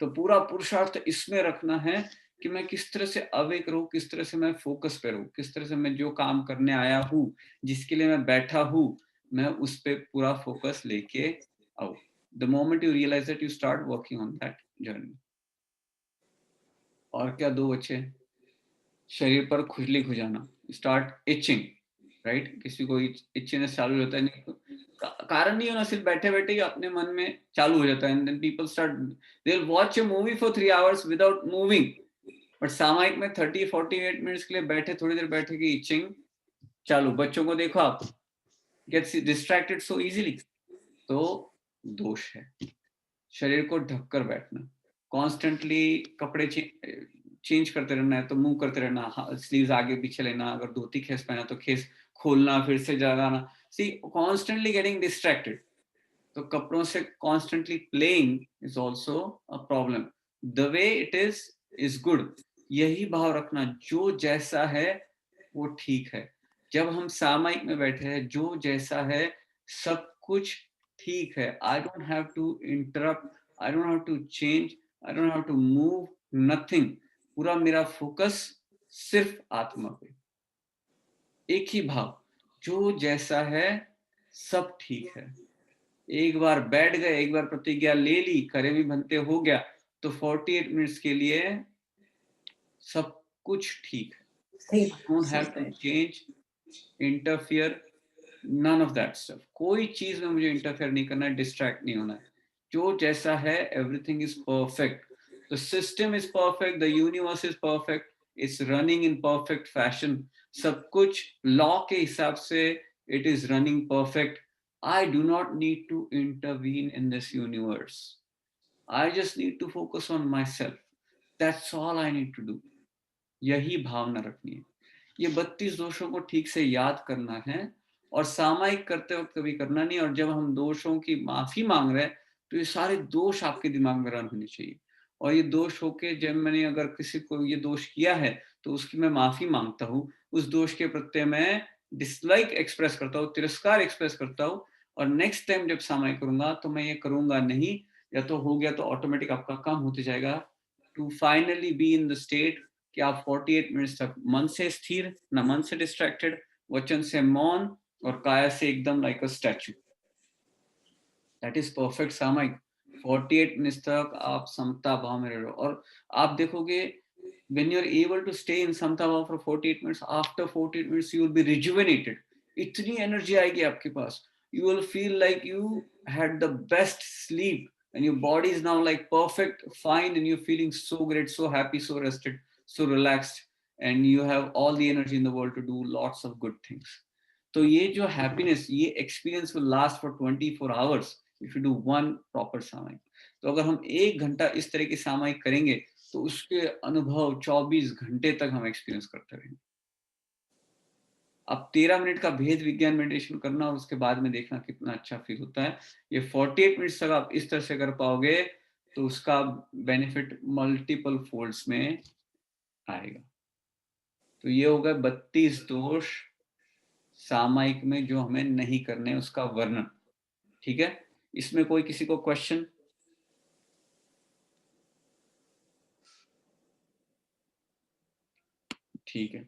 तो पूरा पुरुषार्थ इसमें रखना है कि मैं किस तरह से अवेक रहूं, किस तरह से मैं फोकस पे रहूं, किस तरह से मैं जो काम करने आया हूं, जिसके लिए मैं बैठा हूं, मैं उस पे पूरा फोकस लेके आऊं। The moment you realise that, you start working on that journey. और क्या दो बच्चे, शरीर पर खुजली खुजाना, स्टार्ट इचिंग, राइट, किसी को इचिनेस चालू होता है, नहीं कारण नहीं होना, सिर्फ बैठे बैठे ही अपने मन में चालू हो जाता है, and then people start, they will watch a movie for 3 hours without moving. But सामायिक में 30-48 मिनट्स के लिए बैठे, थोड़ी देर बैठे की इचिंग चालू। बच्चों को देखो आप, गेट्स डिस्ट्रैक्टेड सो इजीली, तो दोष है। शरीर को ढककर बैठना, कॉन्स्टेंटली कपड़े चेंज करते रहना है तो मूव करते रहना, स्लीव्स आगे पीछे लेना, अगर धोती खेस पहना तो खेस खोलना, फिर से जगाना, सी कॉन्स्टेंटली गेटिंग डिस्ट्रैक्टेड। तो कपड़ों से constantly playing is also a problem. The way it is good. यही भाव रखना, जो जैसा है वो ठीक है। जब हम सामायिक में बैठे हैं, जो जैसा है सब कुछ ठीक है। I don't have to interrupt, I don't have to change, I don't have to move, nothing. पूरा मेरा फोकस सिर्फ आत्मा पे, एक ही भाव, जो जैसा है सब ठीक है। एक बार बैठ गए, एक बार प्रतिज्ञा ले ली, करे भी बनते हो गया, तो 48 मिनट्स के लिए सब कुछ ठीक है। Don't have to change, interfere, none of that stuff. कोई चीज में मुझे इंटरफेयर नहीं करना है, डिस्ट्रैक्ट नहीं होना है। जो जैसा है everything is perfect. The system is perfect, the universe is perfect, it's running in perfect fashion. सब कुछ लॉ के हिसाब से it is running perfect. I do not need to intervene in this universe. I just need to focus on myself. That's all I need to do. यही भावना रखनी है। ये 32 दोषों को ठीक से याद करना है और सामायिक करते वक्त कभी करना नहीं। और जब हम दोषों की माफी मांग रहे हैं तो ये सारे दोष आपके दिमाग में रन होने चाहिए। और ये दोष होके जब मैंने अगर किसी को ये दोष किया है तो उसकी मैं माफी मांगता हूँ। उस दोष के प्रति मैं डिसलाइक एक्सप्रेस करता हूँ, तिरस्कार एक्सप्रेस करता हूँ। और नेक्स्ट टाइम जब सामायिक करूंगा तो मैं ये करूंगा नहीं, या तो हो गया तो ऑटोमेटिक आपका काम होते जाएगा। To finally be in the state कि आप 48 मिनट्स तक मन से स्थिर, न मन से डिस्ट्रैक्टेड, वचन से मौन और काया से एकदम like a statue. That is perfect सामायिक। 48 मिनट्स तक आप समता भाव में रहो। और आप देखोगे when you're able to stay in समता भाव for 48 minutes, after 48 minutes you will be rejuvenated. इतनी एनर्जी आएगी आपके पास, you will feel like you had the best sleep and your body is now like perfect, fine, and you're feeling so great, so happy, so rested, so relaxed, and you have all the energy in the world to do lots of good things. तो ये जो happiness, ये experience will last for 24 hours if you do one proper सामायिक। तो अगर हम 1 घंटा इस तरह की सामायिक करेंगे तो उसके अनुभव 24 घंटे तक हम एक्सपीरियंस करते रहेंगे। अब 13 मिनट का भेद विज्ञान मेडिटेशन करना और उसके बाद में देखना कितना अच्छा फील होता है। ये 48 मिनट्स तक आप इस तरह से कर पाओगे तो उसका बेनिफिट मल्टीपल फोल्ड्स में आएगा। तो ये होगा 32 दोष सामायिक में जो हमें नहीं करने, उसका वर्णन। ठीक है, इसमें कोई किसी को क्वेश्चन? ठीक है,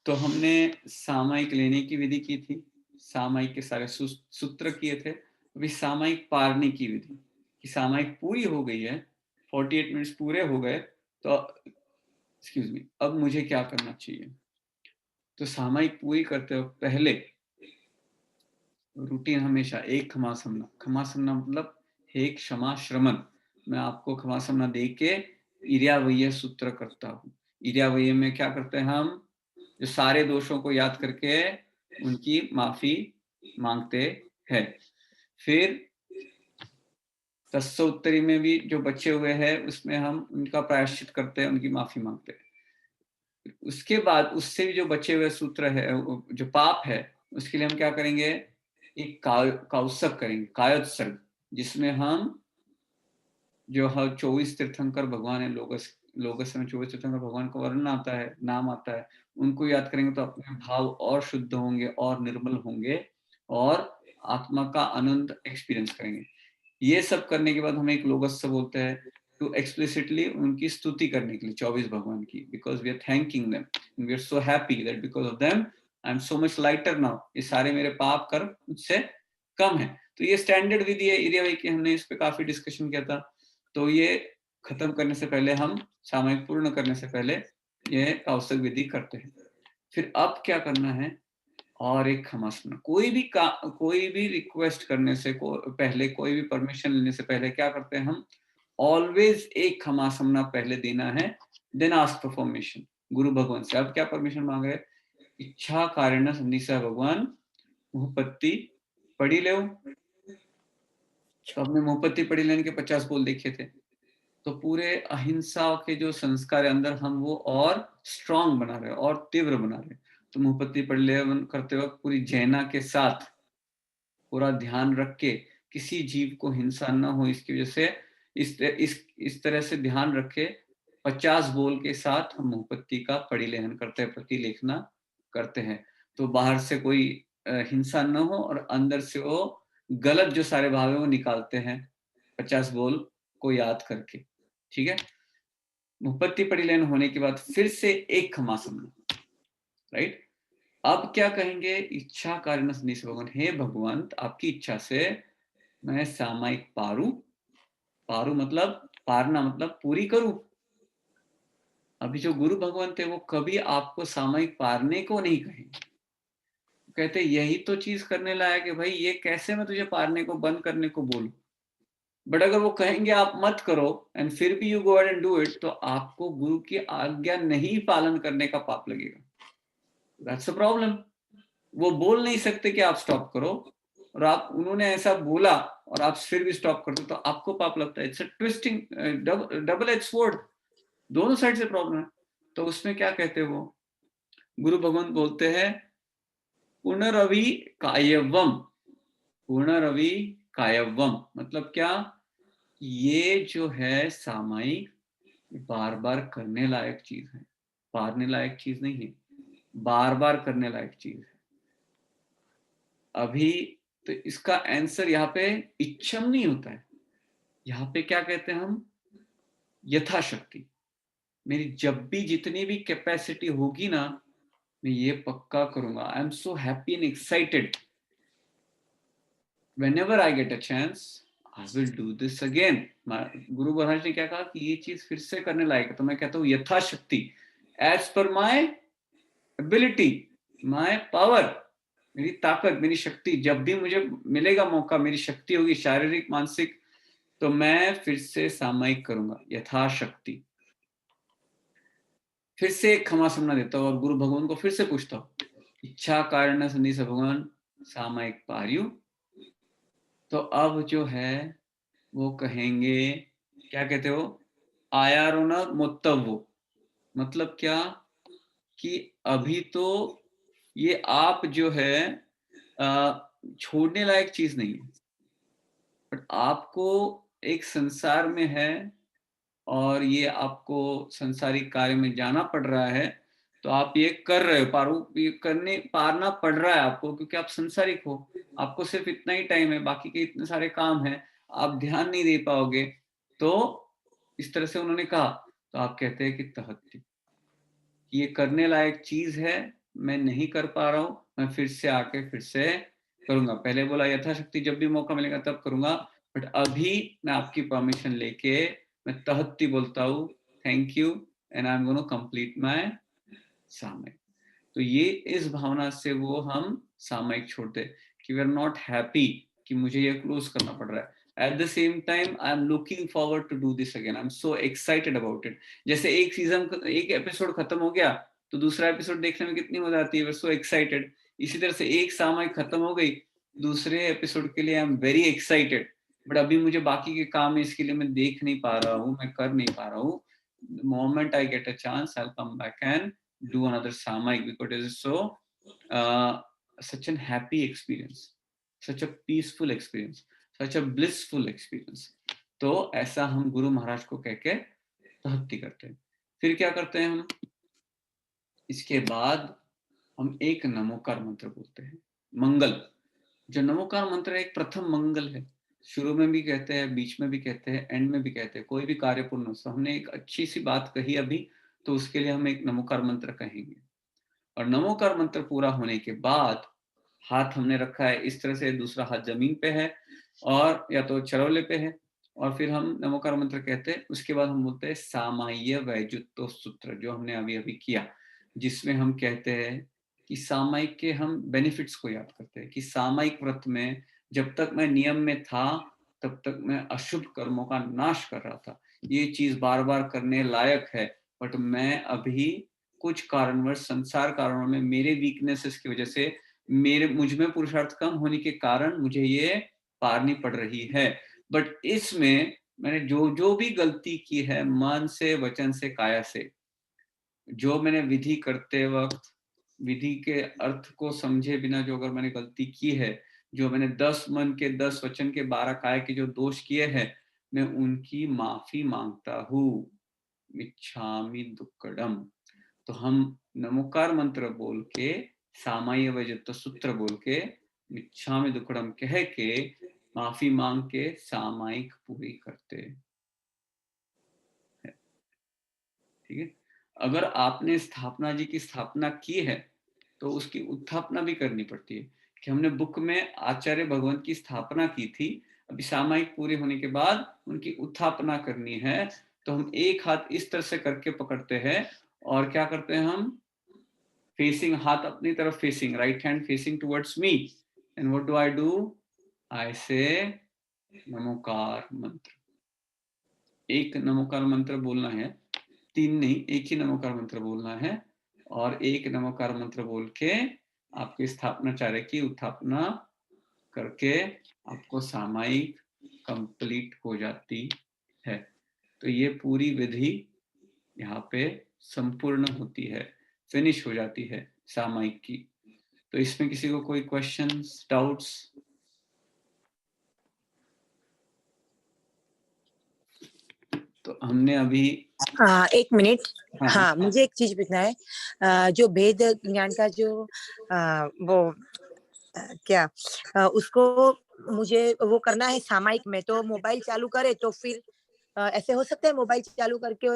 तो हमने सामायिक लेने की विधि की थी, सामायिक के सारे सूत्र किए थे। अभी सामायिक पारने की विधि कि सामायिक पूरी हो गई है, 48 मिनट्स पूरे हो गए, तो एक्सक्यूज मी, अब मुझे क्या करना चाहिए? तो सामायिक पूरी करते हो पहले रूटीन हमेशा एक क्षमा समना। क्षमा समना मतलब हे क्षमा श्रमण। मैं आपको क्षमा समना दे के इर्यावय सूत्र करता हूँ। इर्यावय में क्या करते हैं हम? जो सारे दोषों को याद करके उनकी माफी मांगते हैं। फिर तत्सोत्तरी में भी जो बचे हुए हैं उसमें हम उनका प्रायश्चित करते हैं, उनकी माफी मांगते हैं। उसके बाद उससे भी जो बचे हुए सूत्र है, जो पाप है, उसके लिए हम क्या करेंगे? एक काउत्सक करेंगे, कायोत्सर्ग, जिसमें हम जो हर 24 तीर्थंकर भगवान है, लोगस में 24 तीर्थंकर भगवान का वर्णन आता है, नाम आता है, उनको याद करेंगे तो अपने भाव और शुद्ध होंगे और निर्मल होंगे और आत्मा का आनंद एक्सपीरियंस करेंगे। ये सब करने के बाद हम एक लोगस बोलते हैं टू एक्सप्लिसिटली उनकी स्तुति करने के लिए 24 भगवान की, because we are thanking them, we are so happy that because of them I am so much lighter now. ये सारे मेरे पाप कर्म मुझसे कम है। तो ये स्टैंडर्ड विधि है इर्यावय की, हमने इस पे काफी डिस्कशन किया था। तो ये खत्म करने से पहले, हम सामायिक पूर्ण करने से पहले ये काउत्सक विधि करते हैं। फिर अब क्या करना है? और एक क्षमा सुनना। कोई भी रिक्वेस्ट करने से पहले, कोई भी परमिशन लेने से पहले क्या करते हैं हम? ऑलवेज एक क्षमा सुनना पहले देना है, देन आस्क फॉर परमिशन गुरु भगवान से। अब क्या परमिशन मांग रहे? इच्छा कारणा संदिशा भगवान मुहपत्ति पढ़ी ले। तो हमने मुहपत्ति पढ़ी लेने के 50 बोल देखे थे। तो पूरे अहिंसा के जो संस्कार है अंदर, हम वो और स्ट्रांग बना रहे हैं और तीव्र बना रहे हैं। तो मुहपत्ति परिलेहन करते वक्त पूरी जैना के साथ पूरा ध्यान रख के किसी जीव को हिंसा न हो, इसकी वजह से इस तरह से ध्यान रखे 50 बोल के साथ हम मुहपत्ति का परिलेहन करते हैं, प्रतिलेखना करते हैं। तो बाहर से कोई हिंसा न हो और अंदर से वो गलत जो सारे भाव है वो निकालते हैं 50 बोल को याद करके। ठीक है, मुहपत्ति परिलेहन होने के बाद फिर से एक खमासना, राइट। अब क्या कहेंगे, इच्छा कारणस निस भगवान, हे भगवंत आपकी इच्छा से मैं सामायिक पारू, पारू मतलब पारना मतलब पूरी करूं। अभी जो गुरु भगवंत है वो कभी आपको सामायिक पारने को नहीं कहेंगे, कहते यही तो चीज करने लायक है भाई, ये कैसे मैं तुझे पारने को बंद करने को बोलूं। बट अगर वो कहेंगे आप मत करो एंड फिर भी you go ahead and do it, तो आपको गुरु की आज्ञा नहीं पालन करने का पाप लगेगा। That's a problem. वो बोल नहीं सकते कि आप स्टॉप करो, और आप उन्होंने ऐसा बोला और आप फिर भी स्टॉप कर दो तो आपको पाप लगता है। It's a twisting double edge sword, दोनों साइड से प्रॉब्लम है। तो उसमें क्या कहते हैं वो गुरु भगवंत बोलते हैं पुनरवि कायवम, पुनरवि कायवम मतलब क्या, ये जो है सामायिक बार बार करने लायक चीज है, पारने लायक चीज नहीं है, बार बार करने लायक चीज है। अभी तो इसका आंसर यहाँ पे इच्छम नहीं होता है, यहाँ पे क्या कहते हैं हम, यथाशक्ति। मेरी जब भी जितनी भी कैपेसिटी होगी ना, मैं ये पक्का करूंगा। आई am so happy and excited, whenever I get a chance I will do this again। Guru Maharaj ने क्या कहा कि ये चीज फिर से करने लायक है, तो मैं कहता हूँ यथाशक्ति, as per my ability, my power, मेरी ताकत, मेरी शक्ति, जब भी मुझे मिलेगा मौका, मेरी शक्ति होगी शारीरिक मानसिक, तो मैं फिर से सामायिक करूंगा यथाशक्ति। फिर से एक क्षमा समना देता हूँ और गुरु भगवान को फिर से पूछता हूँ, इच्छा कारण संधि से भगवान सामायिक पार्यु। तो अब जो है वो कहेंगे, क्या कहते हो, आयारोन मुत्तवो, मतलब क्या कि अभी तो ये आप जो है छोड़ने लायक चीज नहीं है, बट आपको एक संसार में है और ये आपको संसारिक कार्य में जाना पड़ रहा है, तो आप ये कर रहे हो, ये करने पारना पड़ रहा है आपको, क्योंकि आप संसारिक हो, आपको सिर्फ इतना ही टाइम है, बाकी के इतने सारे काम हैं, आप ध्यान नहीं दे पाओगे। तो इस तरह से उन्होंने कहा, तो आप कहते हैं कि तहत्ति, ये करने लायक चीज है, मैं नहीं कर पा रहा हूं, मैं फिर से आके फिर से करूंगा। पहले बोला यथाशक्ति जब भी मौका मिलेगा तब करूंगा, बट अभी मैं आपकी परमिशन लेके मैं तहत्ति बोलता हूँ, thank you and I am gonna complete my सामायिक। तो ये इस भावना से वो हम सामायिक छोड़ते कि वी आर नॉट हैप्पी कि मुझे ये क्लोज करना पड़ रहा है, at the same time I am looking forward to do this again, I am so excited about it. जैसे एक सीजन, एक एपिसोड खत्म हो गया तो दूसरा एपिसोड देखने में कितनी मजा आती है, वी आर सो एक्साइटेड। इसी तरह से एक सामायिक खत्म हो गई, दूसरे एपिसोड के लिए I am very excited, but अभी मुझे बाकी के काम है, इसके लिए मैं देख नहीं पा रहा हूँ, मैं कर नहीं पा रहा हूँ। The moment I get a chance, I'll come back and do another samayik, because it is so such an happy experience, such a peaceful experience, such a blissful experience। तो ऐसा हम गुरु महाराज को कह के तहत्ति करते हैं। फिर क्या करते हैं हम, इसके बाद हम एक नमोकार मंत्र बोलते हैं, मंगल। जो नमोकार मंत्र है एक प्रथम मंगल है, शुरू में भी कहते हैं, बीच में भी कहते हैं, एंड में भी कहते हैं, कोई भी कार्य पूर्ण हो। तो हमने एक अच्छी सी बात कही अभी, तो उसके लिए हम एक नमोकार मंत्र कहेंगे। और नमोकार मंत्र पूरा होने के बाद हाथ हमने रखा है इस तरह से, दूसरा हाथ जमीन पे है और या तो चरौले पे है, और फिर हम नमोकार मंत्र कहते हैं। उसके बाद हम बोलते हैं सामाय्य वैजुत्व सूत्र, जो हमने अभी अभी किया, जिसमें हम कहते हैं कि सामायिक के हम बेनिफिट्स को याद करते हैं कि सामायिक व्रत में जब तक मैं नियम में था तब तक मैं अशुभ कर्मों का नाश कर रहा था, ये चीज बार बार करने लायक है, बट मैं अभी कुछ कारणवश, संसार कारणों में, मेरे वीकनेसेस की वजह से, मुझ में पुरुषार्थ कम होने के कारण मुझे ये पारनी पड़ रही है। बट इसमें मैंने जो जो भी गलती की है मन से, वचन से, काया से, जो मैंने विधि करते वक्त विधि के अर्थ को समझे बिना जो अगर मैंने गलती की है, जो मैंने 10 मन के, 10 वचन के, 12 काया के जो दोष किए हैं, मैं उनकी माफी मांगता हूँ। मिच्छामि दुक्कडम। तो हम नमोकार मंत्र बोल के, सामाय वजत सूत्र बोल के, मिच्छामि दुक्कडम कह के, माफी मांग के सामायिक पूरी करते हैं। ठीक है। अगर आपने स्थापना जी की स्थापना की है तो उसकी उत्थापना भी करनी पड़ती है कि हमने बुक में आचार्य भगवंत की स्थापना की थी, अभी सामायिक पूरे होने के बाद उनकी उत्थापना करनी है, तो हम एक हाथ इस तरह से करके पकड़ते हैं और क्या करते हैं हम, फेसिंग, हाथ अपनी तरफ facing, right hand facing towards me, and what do I do, I say Namokar मंत्र। एक नमोकार मंत्र बोलना है, 3 नहीं, एक ही नमोकार मंत्र बोलना है, और एक नमोकार मंत्र बोल के आपके स्थापनाचार्य की उत्थापना करके आपको सामायिक कंप्लीट हो जाती है। तो ये पूरी विधि यहाँ पे संपूर्ण होती है, फिनिश हो जाती है सामायिक की। तो इसमें किसी को कोई क्वेश्चंस, डाउट्स? तो हमने अभी एक मिनट। हाँ, हाँ, मुझे एक चीज पूछना है। जो वेद ज्ञान का जो वो क्या उसको मुझे वो करना है सामायिक में, तो मोबाइल चालू करे तो फिर ऐसे हो सकता है मोबाइल चालू करके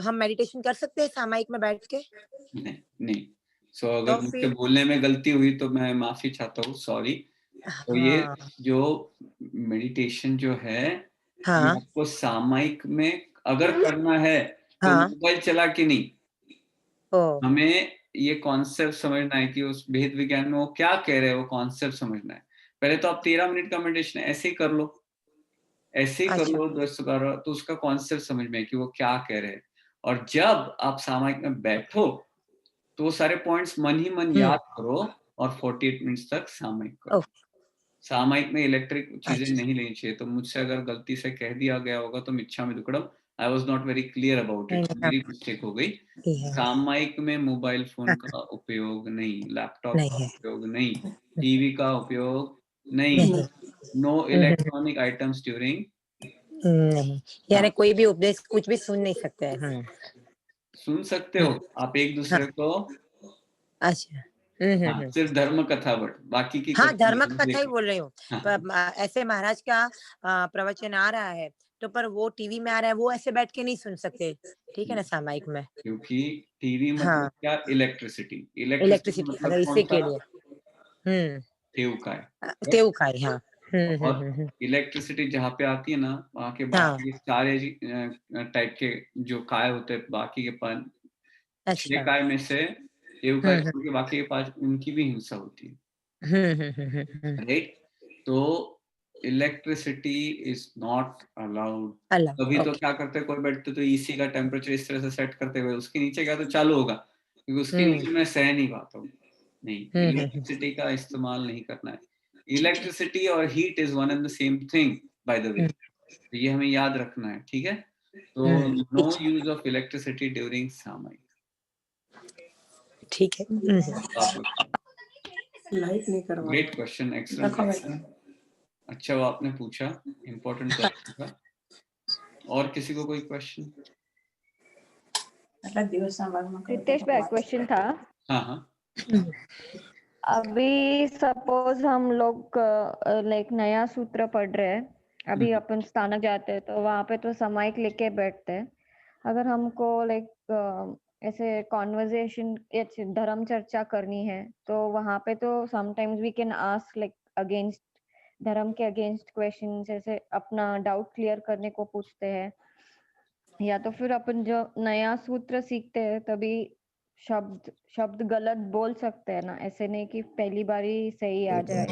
हम मेडिटेशन कर सकते हैं सामायिक में बैठ के? नहीं नहीं। सो तो अगर मुझसे फिर बोलने में गलती हुई तो मैं माफी चाहता हूँ, सॉरी। तो ये हाँ जो मेडिटेशन जो है, ये हाँ आपको सामायिक में अगर करना है तो हाँ मोबाइल चला के नहीं, ओ हमें ये कॉन्सेप्ट समझना है कि उस भेद विज्ञान में वो क्या कह रहे हैं, वो कॉन्सेप्ट समझना है। पहले तो आप 13 मिनट का मेडिटेशन ऐसे ही कर लो, ऐसे ही कर अच्छा लो 10-12, तो उसका कॉन्सेप्ट समझ में है कि वो क्या कह रहे हैं। और जब आप सामायिक में बैठो तो वो सारे पॉइंट्स मन ही मन याद करो और 48 मिनट्स तक सामायिक करो। ओह सामायिक में इलेक्ट्रिक चीजें अच्छा नहीं लेनी चाहिए। तो मुझसे अगर गलती से कह दिया गया होगा तो मिच्छामि दुक्कडम, I was not very clear about नहीं इट, नहीं मेरी मिस्टेक हो गई। नहीं है सामायिक में मोबाइल फोन हाँ, का उपयोग नहीं, लैपटॉप नहीं का है उपयोग नहीं, टीवी का उपयोग नहीं, नहीं नो हम्म, इलेक्ट्रॉनिक आइटम्स ड्यूरिंग। नहीं, यानी कोई भी उपदेश कुछ भी सुन नहीं सकते हैं। सुन सकते हम्म, हो आप एक हाँ दूसरे को, अच्छा हाँ, सिर्फ धर्म कथा, बट बाकी की हाँ, कथा धर्म नहीं कथा ही देखनी। बोल रही हूँ। हाँ, पर ऐसे महाराज का प्रवचन आ रहा है तो पर वो टीवी में आ रहा है, वो ऐसे बैठ के नहीं सुन सकते, ठीक है ना सामायिक में? क्योंकि टीवी मतलब हाँ क्या, इलेक्ट्रिसिटी, इलेक्ट्रिसिटी इलेक्ट्रिसिटी मतलब अगर कौन इसी सा, के लिए हम्म टेव का है। तेऊ खाई हाँ और इलेक्ट्रिसिटी जहाँ पे आती है ना, वहाँ के हाँ बाकी के सारे टाइप के जो काय होते हैं, बाकी के 6 अच्छा काय में से टेव काय हम्म छोड़ के बाकी के 5 उनकी भी हिंसा होती है, हम्म राइट? तो इलेक्ट्रिसिटी इज नॉट अलाउड। अल्लाह कभी तो ओके क्या करते हैं, कोई बैठते तो ईसी का टेम्परेचर इस तरह से सेट करते हुए उसके नीचे गया तो चालू होगा, क्योंकि उसके हम्म नीचे मैं सह नहीं पाता हूँ। नहीं, हम्म इलेक्ट्रिसिटी का इस्तेमाल नहीं करना है। इलेक्ट्रिसिटी और heat is one and the same thing, by the way. Hmm तो ये हमें याद रखना है, ठीक है? तो नो ठीक यूज ऑफ इलेक्ट्रिसिटी ड्यूरिंग सामायिक। ठीक है आप लोग लाइट नहीं करवा ग्रेट क्वेश्चन, एक्सीलेंट क्वेश्चन, अच्छा वो आपने पूछा, इम्पोर्टेंट क्वेश्चन था। और किसी को कोई क्वेश्चन? रितेश भाई क्वेश्चन था। हाँ हाँ। अभी सपोज हम लोग लाइक नया सूत्र पढ़ रहे हैं, अभी अपन स्थानक जाते हैं तो वहां पे तो समायिक लेके बैठते हैं। अगर हमको लाइक ऐसे कॉन्वर्जेशन धर्म चर्चा करनी है तो वहां पे तो sometimes we can ask like against dharma के अगेंस्ट क्वेश्चन, जैसे अपना डाउट क्लियर करने को पूछते हैं, या तो फिर अपन जो नया सूत्र सीखते हैं तभी शब्द शब्द गलत बोल सकते हैं ना, ऐसे नहीं कि पहली बार ही सही आ जाए,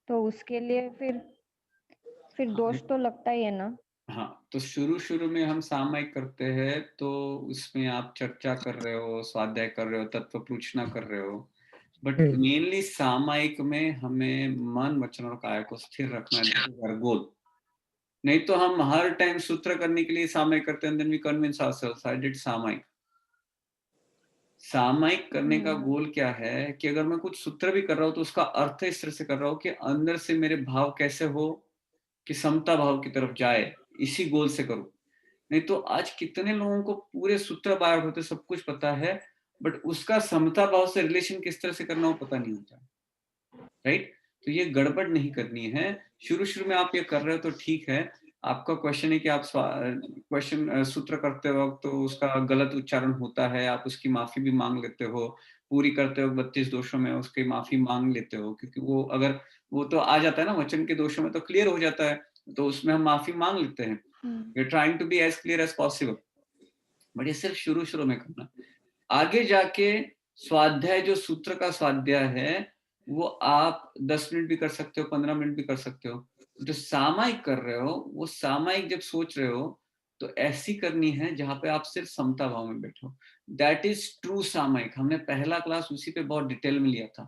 तो उसके लिए फिर दोष तो लगता ही है ना। हाँ, तो शुरू शुरू में हम सामायिक करते हैं तो उसमें आप चर्चा कर रहे हो, स्वाध्याय कर रहे हो, तत्व पूछना कर रहे हो, बट मेनली सामायिक में हमें मन, वचन और काया को स्थिर रखना है, दैट इज आवर गोल। नहीं तो हम हर टाइम सूत्र करने के लिए सामयिक करते हैं, then we convince ourselves I did सामयिक। सामयिक करने का गोल क्या है कि अगर मैं कुछ सूत्र भी कर रहा हूँ तो उसका अर्थ इस तरह से कर रहा हूँ कि अंदर से मेरे भाव कैसे हो कि समता भाव की तरफ जाए, इसी गोल से करूँ। नहीं तो आज कितने लोगों को पूरे सूत्र बाय होते, सब कुछ पता है, बट उसका समता भाव से रिलेशन किस तरह से करना वो पता नहीं होता, राइट? तो ये गड़बड़ नहीं करनी है। शुरू में आप ये कर रहे हो तो ठीक है। आपका क्वेश्चन है कि आप क्वेश्चन सूत्र करते वक्त तो उसका गलत उच्चारण होता है, आप उसकी माफी भी मांग लेते हो। पूरी करते वक्त 32 दोषों में उसकी माफी मांग लेते हो, क्योंकि वो अगर वो तो आ जाता है ना वचन के दोषों में तो क्लियर हो जाता है, तो उसमें हम माफी मांग लेते हैं। We are trying to be as clear as possible, but ये सिर्फ शुरू में करना। आगे जाके स्वाध्याय, जो सूत्र का स्वाध्याय है, वो आप 10 मिनट भी कर सकते हो, 15 मिनट भी कर सकते हो। जो सामायिक कर रहे हो, वो सामायिक जब सोच रहे हो तो ऐसी करनी है जहां पे आप सिर्फ समता भाव में बैठो। दैट इज ट्रू सामायिक। हमने पहला क्लास उसी पे बहुत डिटेल में लिया था।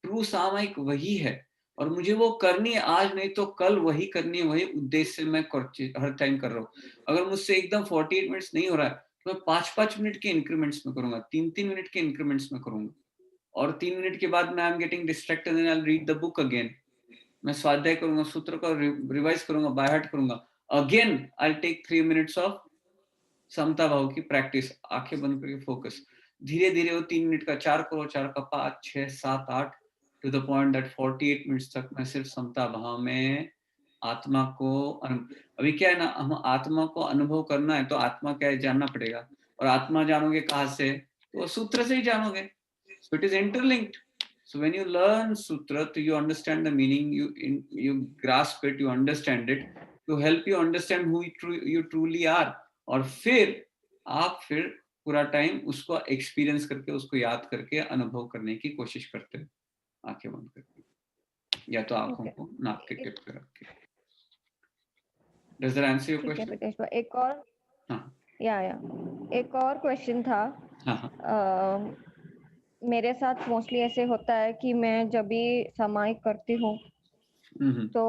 ट्रू सामायिक वही है, और मुझे वो करनी है आज, नहीं तो कल वही करनी है, वही उद्देश्य से मैं हर टाइम कर रहा हूँ। अगर मुझसे एकदम 48 मिनट्स नहीं हो रहा है, मैं 5-5 मिनट के इंक्रीमेंट्स में करूंगा, 3-3 मिनट के इंक्रीमेंट्स में करूंगा, और 3 मिनट के बाद मैं I am getting distracted and I will read the book again. मैं स्वाध्याय करूंगा, सूत्र को रिवाइज करूंगा, बाय हार्ट करूंगा, again I will take 3 minutes of समता भाव की प्रैक्टिस, आंखें बंद करके फोकस। धीरे धीरे वो 3 मिनट का 4 करो, 4 का 5, 6, 7, 8, to the point that 48 minutes तक मैं सिर्फ समता भाव में आत्मा को अभी क्या है ना, हम आत्मा को अनुभव करना है तो आत्मा क्या है जानना पड़ेगा, और आत्मा जानोगे कहाँ से? तो सूत्र से ही जानोगे। So it is interlinked. So when you learn sutra, so you understand the meaning, you grasp it, you understand it, to help you understand who you truly are. और फिर आप पूरा टाइम उसको एक्सपीरियंस करके, उसको याद करके अनुभव करने की कोशिश करते हैं, आंखें बंद करके या तो आंखों को नाक के टिप पे रख के। Does that answer your question? ठीक है प्रीतेश भाई, एक और या एक और क्वेश्चन था। मेरे साथ मोस्टली ऐसे होता है कि मैं जब भी सामायिक करती हूँ तो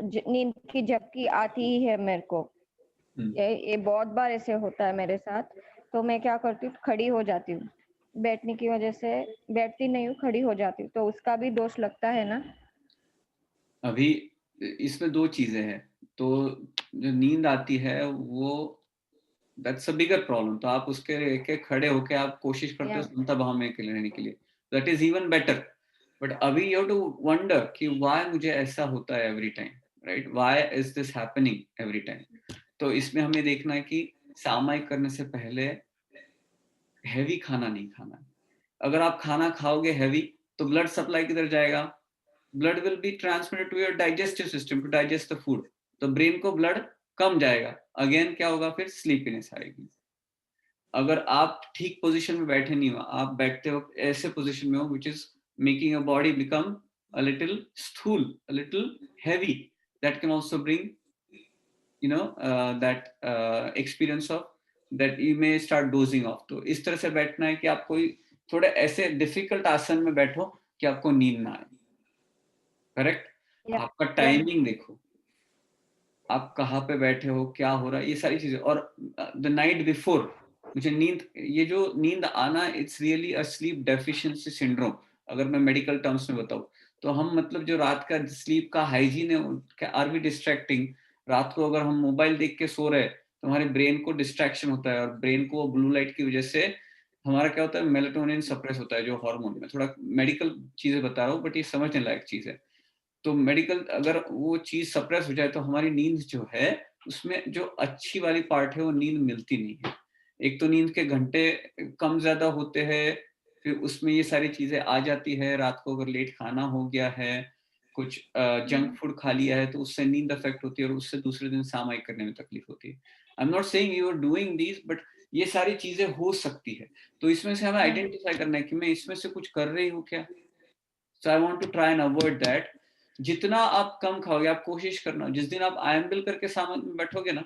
नींद की झपकी आती ही है मेरे को। ये बहुत बार ऐसे होता है मेरे साथ। तो मैं क्या करती हूँ, खड़ी हो जाती हूँ, बैठने की वजह से बैठती नहीं हूँ, खड़ी हो जाती हूँ, तो उसका भी दोष लगता है ना? अभी इसमें 2 चीजें हैं। तो जो नींद आती है वो दैट्स अ बिगर प्रॉब्लम, तो आप उसके लेके खड़े होके आप कोशिश करते हो समता भाव में रहने के लिए, that is even better. But अभी यू हैव टू वंडर कि व्हाई मुझे ऐसा होता है every time, right? Why is this happening every time? तो इसमें हमें देखना है कि सामायिक करने से पहले हैवी खाना नहीं खाना है। अगर आप खाना खाओगे हैवी तो ब्लड सप्लाई किधर जाएगा? Blood will be transmitted to your digestive system to digest the food, तो ब्रेन को ब्लड कम जाएगा, अगेन क्या होगा? फिर स्लीपीनेस आएगी। अगर आप ठीक पोजीशन में बैठे नहीं हो, आप बैठते वक्त ऐसे पोजीशन में हो which is making your body become a little स्थूल, a little heavy, that can also bring that experience of that you may start dozing off। तो इस तरह से बैठना है कि आप कोई थोड़े ऐसे डिफिकल्ट आसन में बैठो कि आपको नींद ना आए, करेक्ट? आपका टाइमिंग देखो, आप कहाँ पे बैठे हो, क्या हो रहा है, ये सारी चीजें। और द नाइट बिफोर मुझे ये जो नींद आना, it's really a slip deficiency syndrome. अगर मैं मेडिकल टर्म्स में बताऊं तो हम मतलब जो रात का स्लीप का हाइजीन है, आर वी डिस्ट्रैक्टिंग? रात को अगर हम मोबाइल देख के सो रहे हैं तो हमारे ब्रेन को डिस्ट्रैक्शन होता है, और ब्रेन को ब्लू लाइट की वजह से हमारा क्या होता है, मेलाटोनिन सप्रेस होता है, जो हार्मोन। मैं थोड़ा मेडिकल चीजें बता रहा हूँ बट ये समझने लायक चीज है। तो मेडिकल अगर वो चीज सप्रेस हो जाए तो हमारी नींद जो है उसमें जो अच्छी वाली पार्ट है वो नींद मिलती नहीं है। एक तो नींद के घंटे कम ज्यादा होते हैं, फिर उसमें ये सारी चीजें आ जाती है। रात को अगर लेट खाना हो गया है, कुछ जंक फूड खा लिया है, तो उससे नींद अफेक्ट होती है और उससे दूसरे दिन सामायिक करने में तकलीफ होती है। I am not saying you are doing this, but ये सारी चीजें हो सकती है। तो इसमें से हमें आइडेंटिफाई करना है कि मैं इसमें से कुछ कर रही हूँ क्या। So I want to try and avoid that. जितना आप कम खाओगे, आप कोशिश करना, जिस दिन आप आयम्बिल करके सामायिक में बैठोगे ना,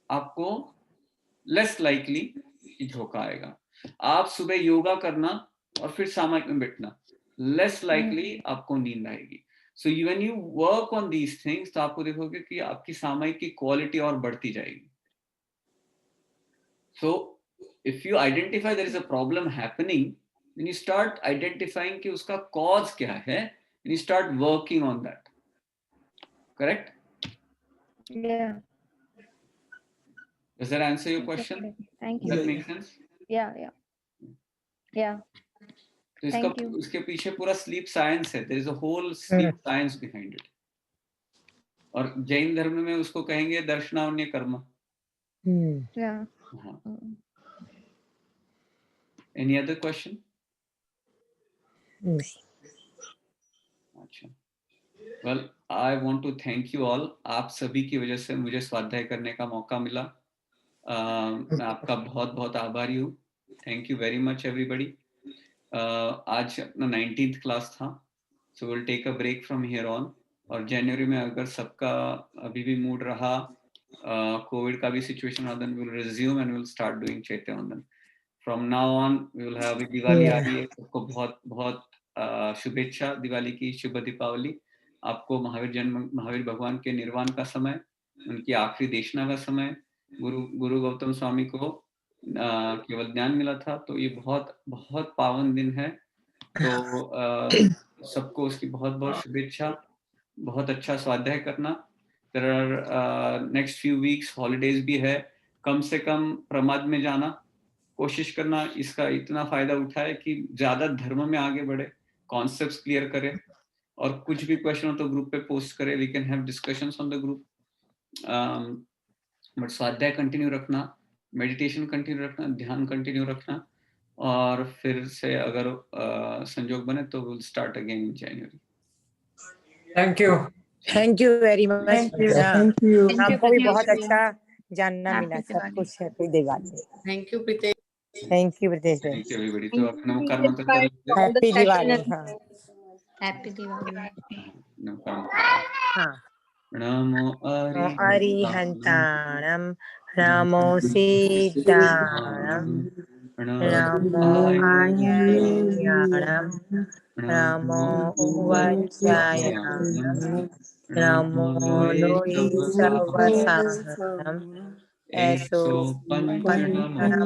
आपको लेस लाइकली झोंका आएगा। आप सुबह योगा करना और फिर सामायिक में बैठना, लेस लाइकली आपको नींद आएगी। So when you work on these things, तो आपको देखोगे कि आपकी सामायिक की क्वालिटी और बढ़ती जाएगी. So if you identify there is a problem happening, then you start identifying कि उसका cause क्या है, and you start working on that. Correct? Yeah. Does that answer your question? Okay. Thank Does that you. make sense? Yeah. तो इसका Thank you. उसके पीछे पूरा sleep science है. There is a whole sleep science behind it. और जैन धर्म में उसको कहेंगे दर्शनावन्य कर्म. Yeah. हाँ. Any other question? अच्छा. Well, I want to thank you all. आप सभी की वजह से मुझे स्वाध्याय करने का मौका मिला. मैं आपका बहुत बहुत आभारी हूँ. Thank you very much everybody. आज अपना 19th क्लास था. So we'll take a break from here on. और जनवरी में अगर सबका अभी भी मूड रहा, कोविड का भी सिचुएशन रहा, then we'll resume and we'll start doing चैत्य वंदन. From now on we will have Diwali आ रही है. सबको बहुत बहुत शुभेच्छा दिवाली की. शुभ दीपावली. आपको महावीर भगवान के निर्वाण का समय, उनकी आखिरी देशना का समय, गुरु गौतम स्वामी को केवल ज्ञान मिला था. तो ये बहुत बहुत पावन दिन है. तो सबको उसकी बहुत बहुत शुभेच्छा. बहुत अच्छा स्वाध्याय करना. There are next few weeks holidays भी है. कम से कम प्रमाद में जाना, कोशिश करना, इसका इतना फायदा उठाए कि ज्यादा धर्म में आगे बढ़े, कॉन्सेप्ट्स क्लियर करे, और कुछ भी क्वेश्चन हो तो ग्रुप पे पोस्ट करें. We can have discussions on the group. But स्वाध्याय कंटिन्यू रखना, मेडिटेशन कंटिन्यू रखना, ध्यान कंटिन्यू रखना, और फिर से अगर संजोग बने तो will start again in January. Thank you very much. Thank you. हमको भी बहुत अच्छा जानना मिला सब कुछ. Happy Diwali. Thank you Pritesh. Thank you Pritesh भाई. Thank you everybody. तो अपना नमस्कार मंत्र कर लेते हैं. हैप्पी दिवाली. हाँ हैप्पी दिवाली. हाँ. नमो अरिहंताणं नमो सीताणं नमो आयण्याणं नमो उवाचायाणं नमो लोहितवसाहनं ऐसो पंचनमोकारो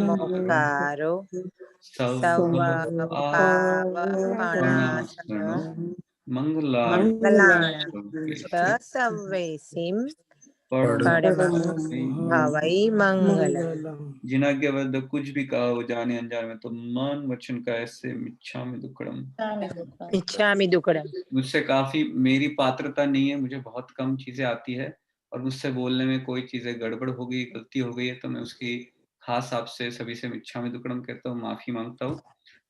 सर्वपापनाशनो मंगलानां सर्वेसिं भवै मंगलम्. जिनाज्ञाबद्ध कुछ भी कहा हो जाने अनजाने में, तो मन वचन का ऐसे मिच्छामि दुक्कडम. इच्छामि दुक्कडम. मुझसे काफी मेरी पात्रता नहीं है, मुझे बहुत कम चीजें आती है, और मुझसे बोलने में कोई चीजें गड़बड़ हो गई, गलती हो गई है, तो मैं उसकी खास आपसे सभी से मिच्छामि दुक्कडम कहता हूँ, माफी मांगता हूँ.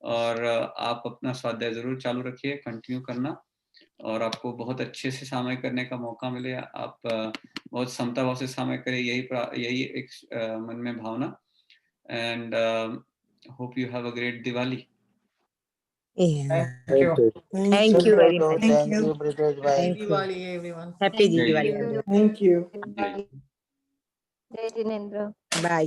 और आप अपना स्वाध्याय जरूर चालू रखिए, कंटिन्यू करना, और आपको बहुत अच्छे से सामय करने का मौका मिले. आप बहुत समता भाव से सामय करें, यही एक मन में भावना. And hope you have a great Diwali. Thank you very much. Thank you. Happy Diwali everyone. Happy Diwali. Thank you. जय. जय जिनेंद्र. Bye.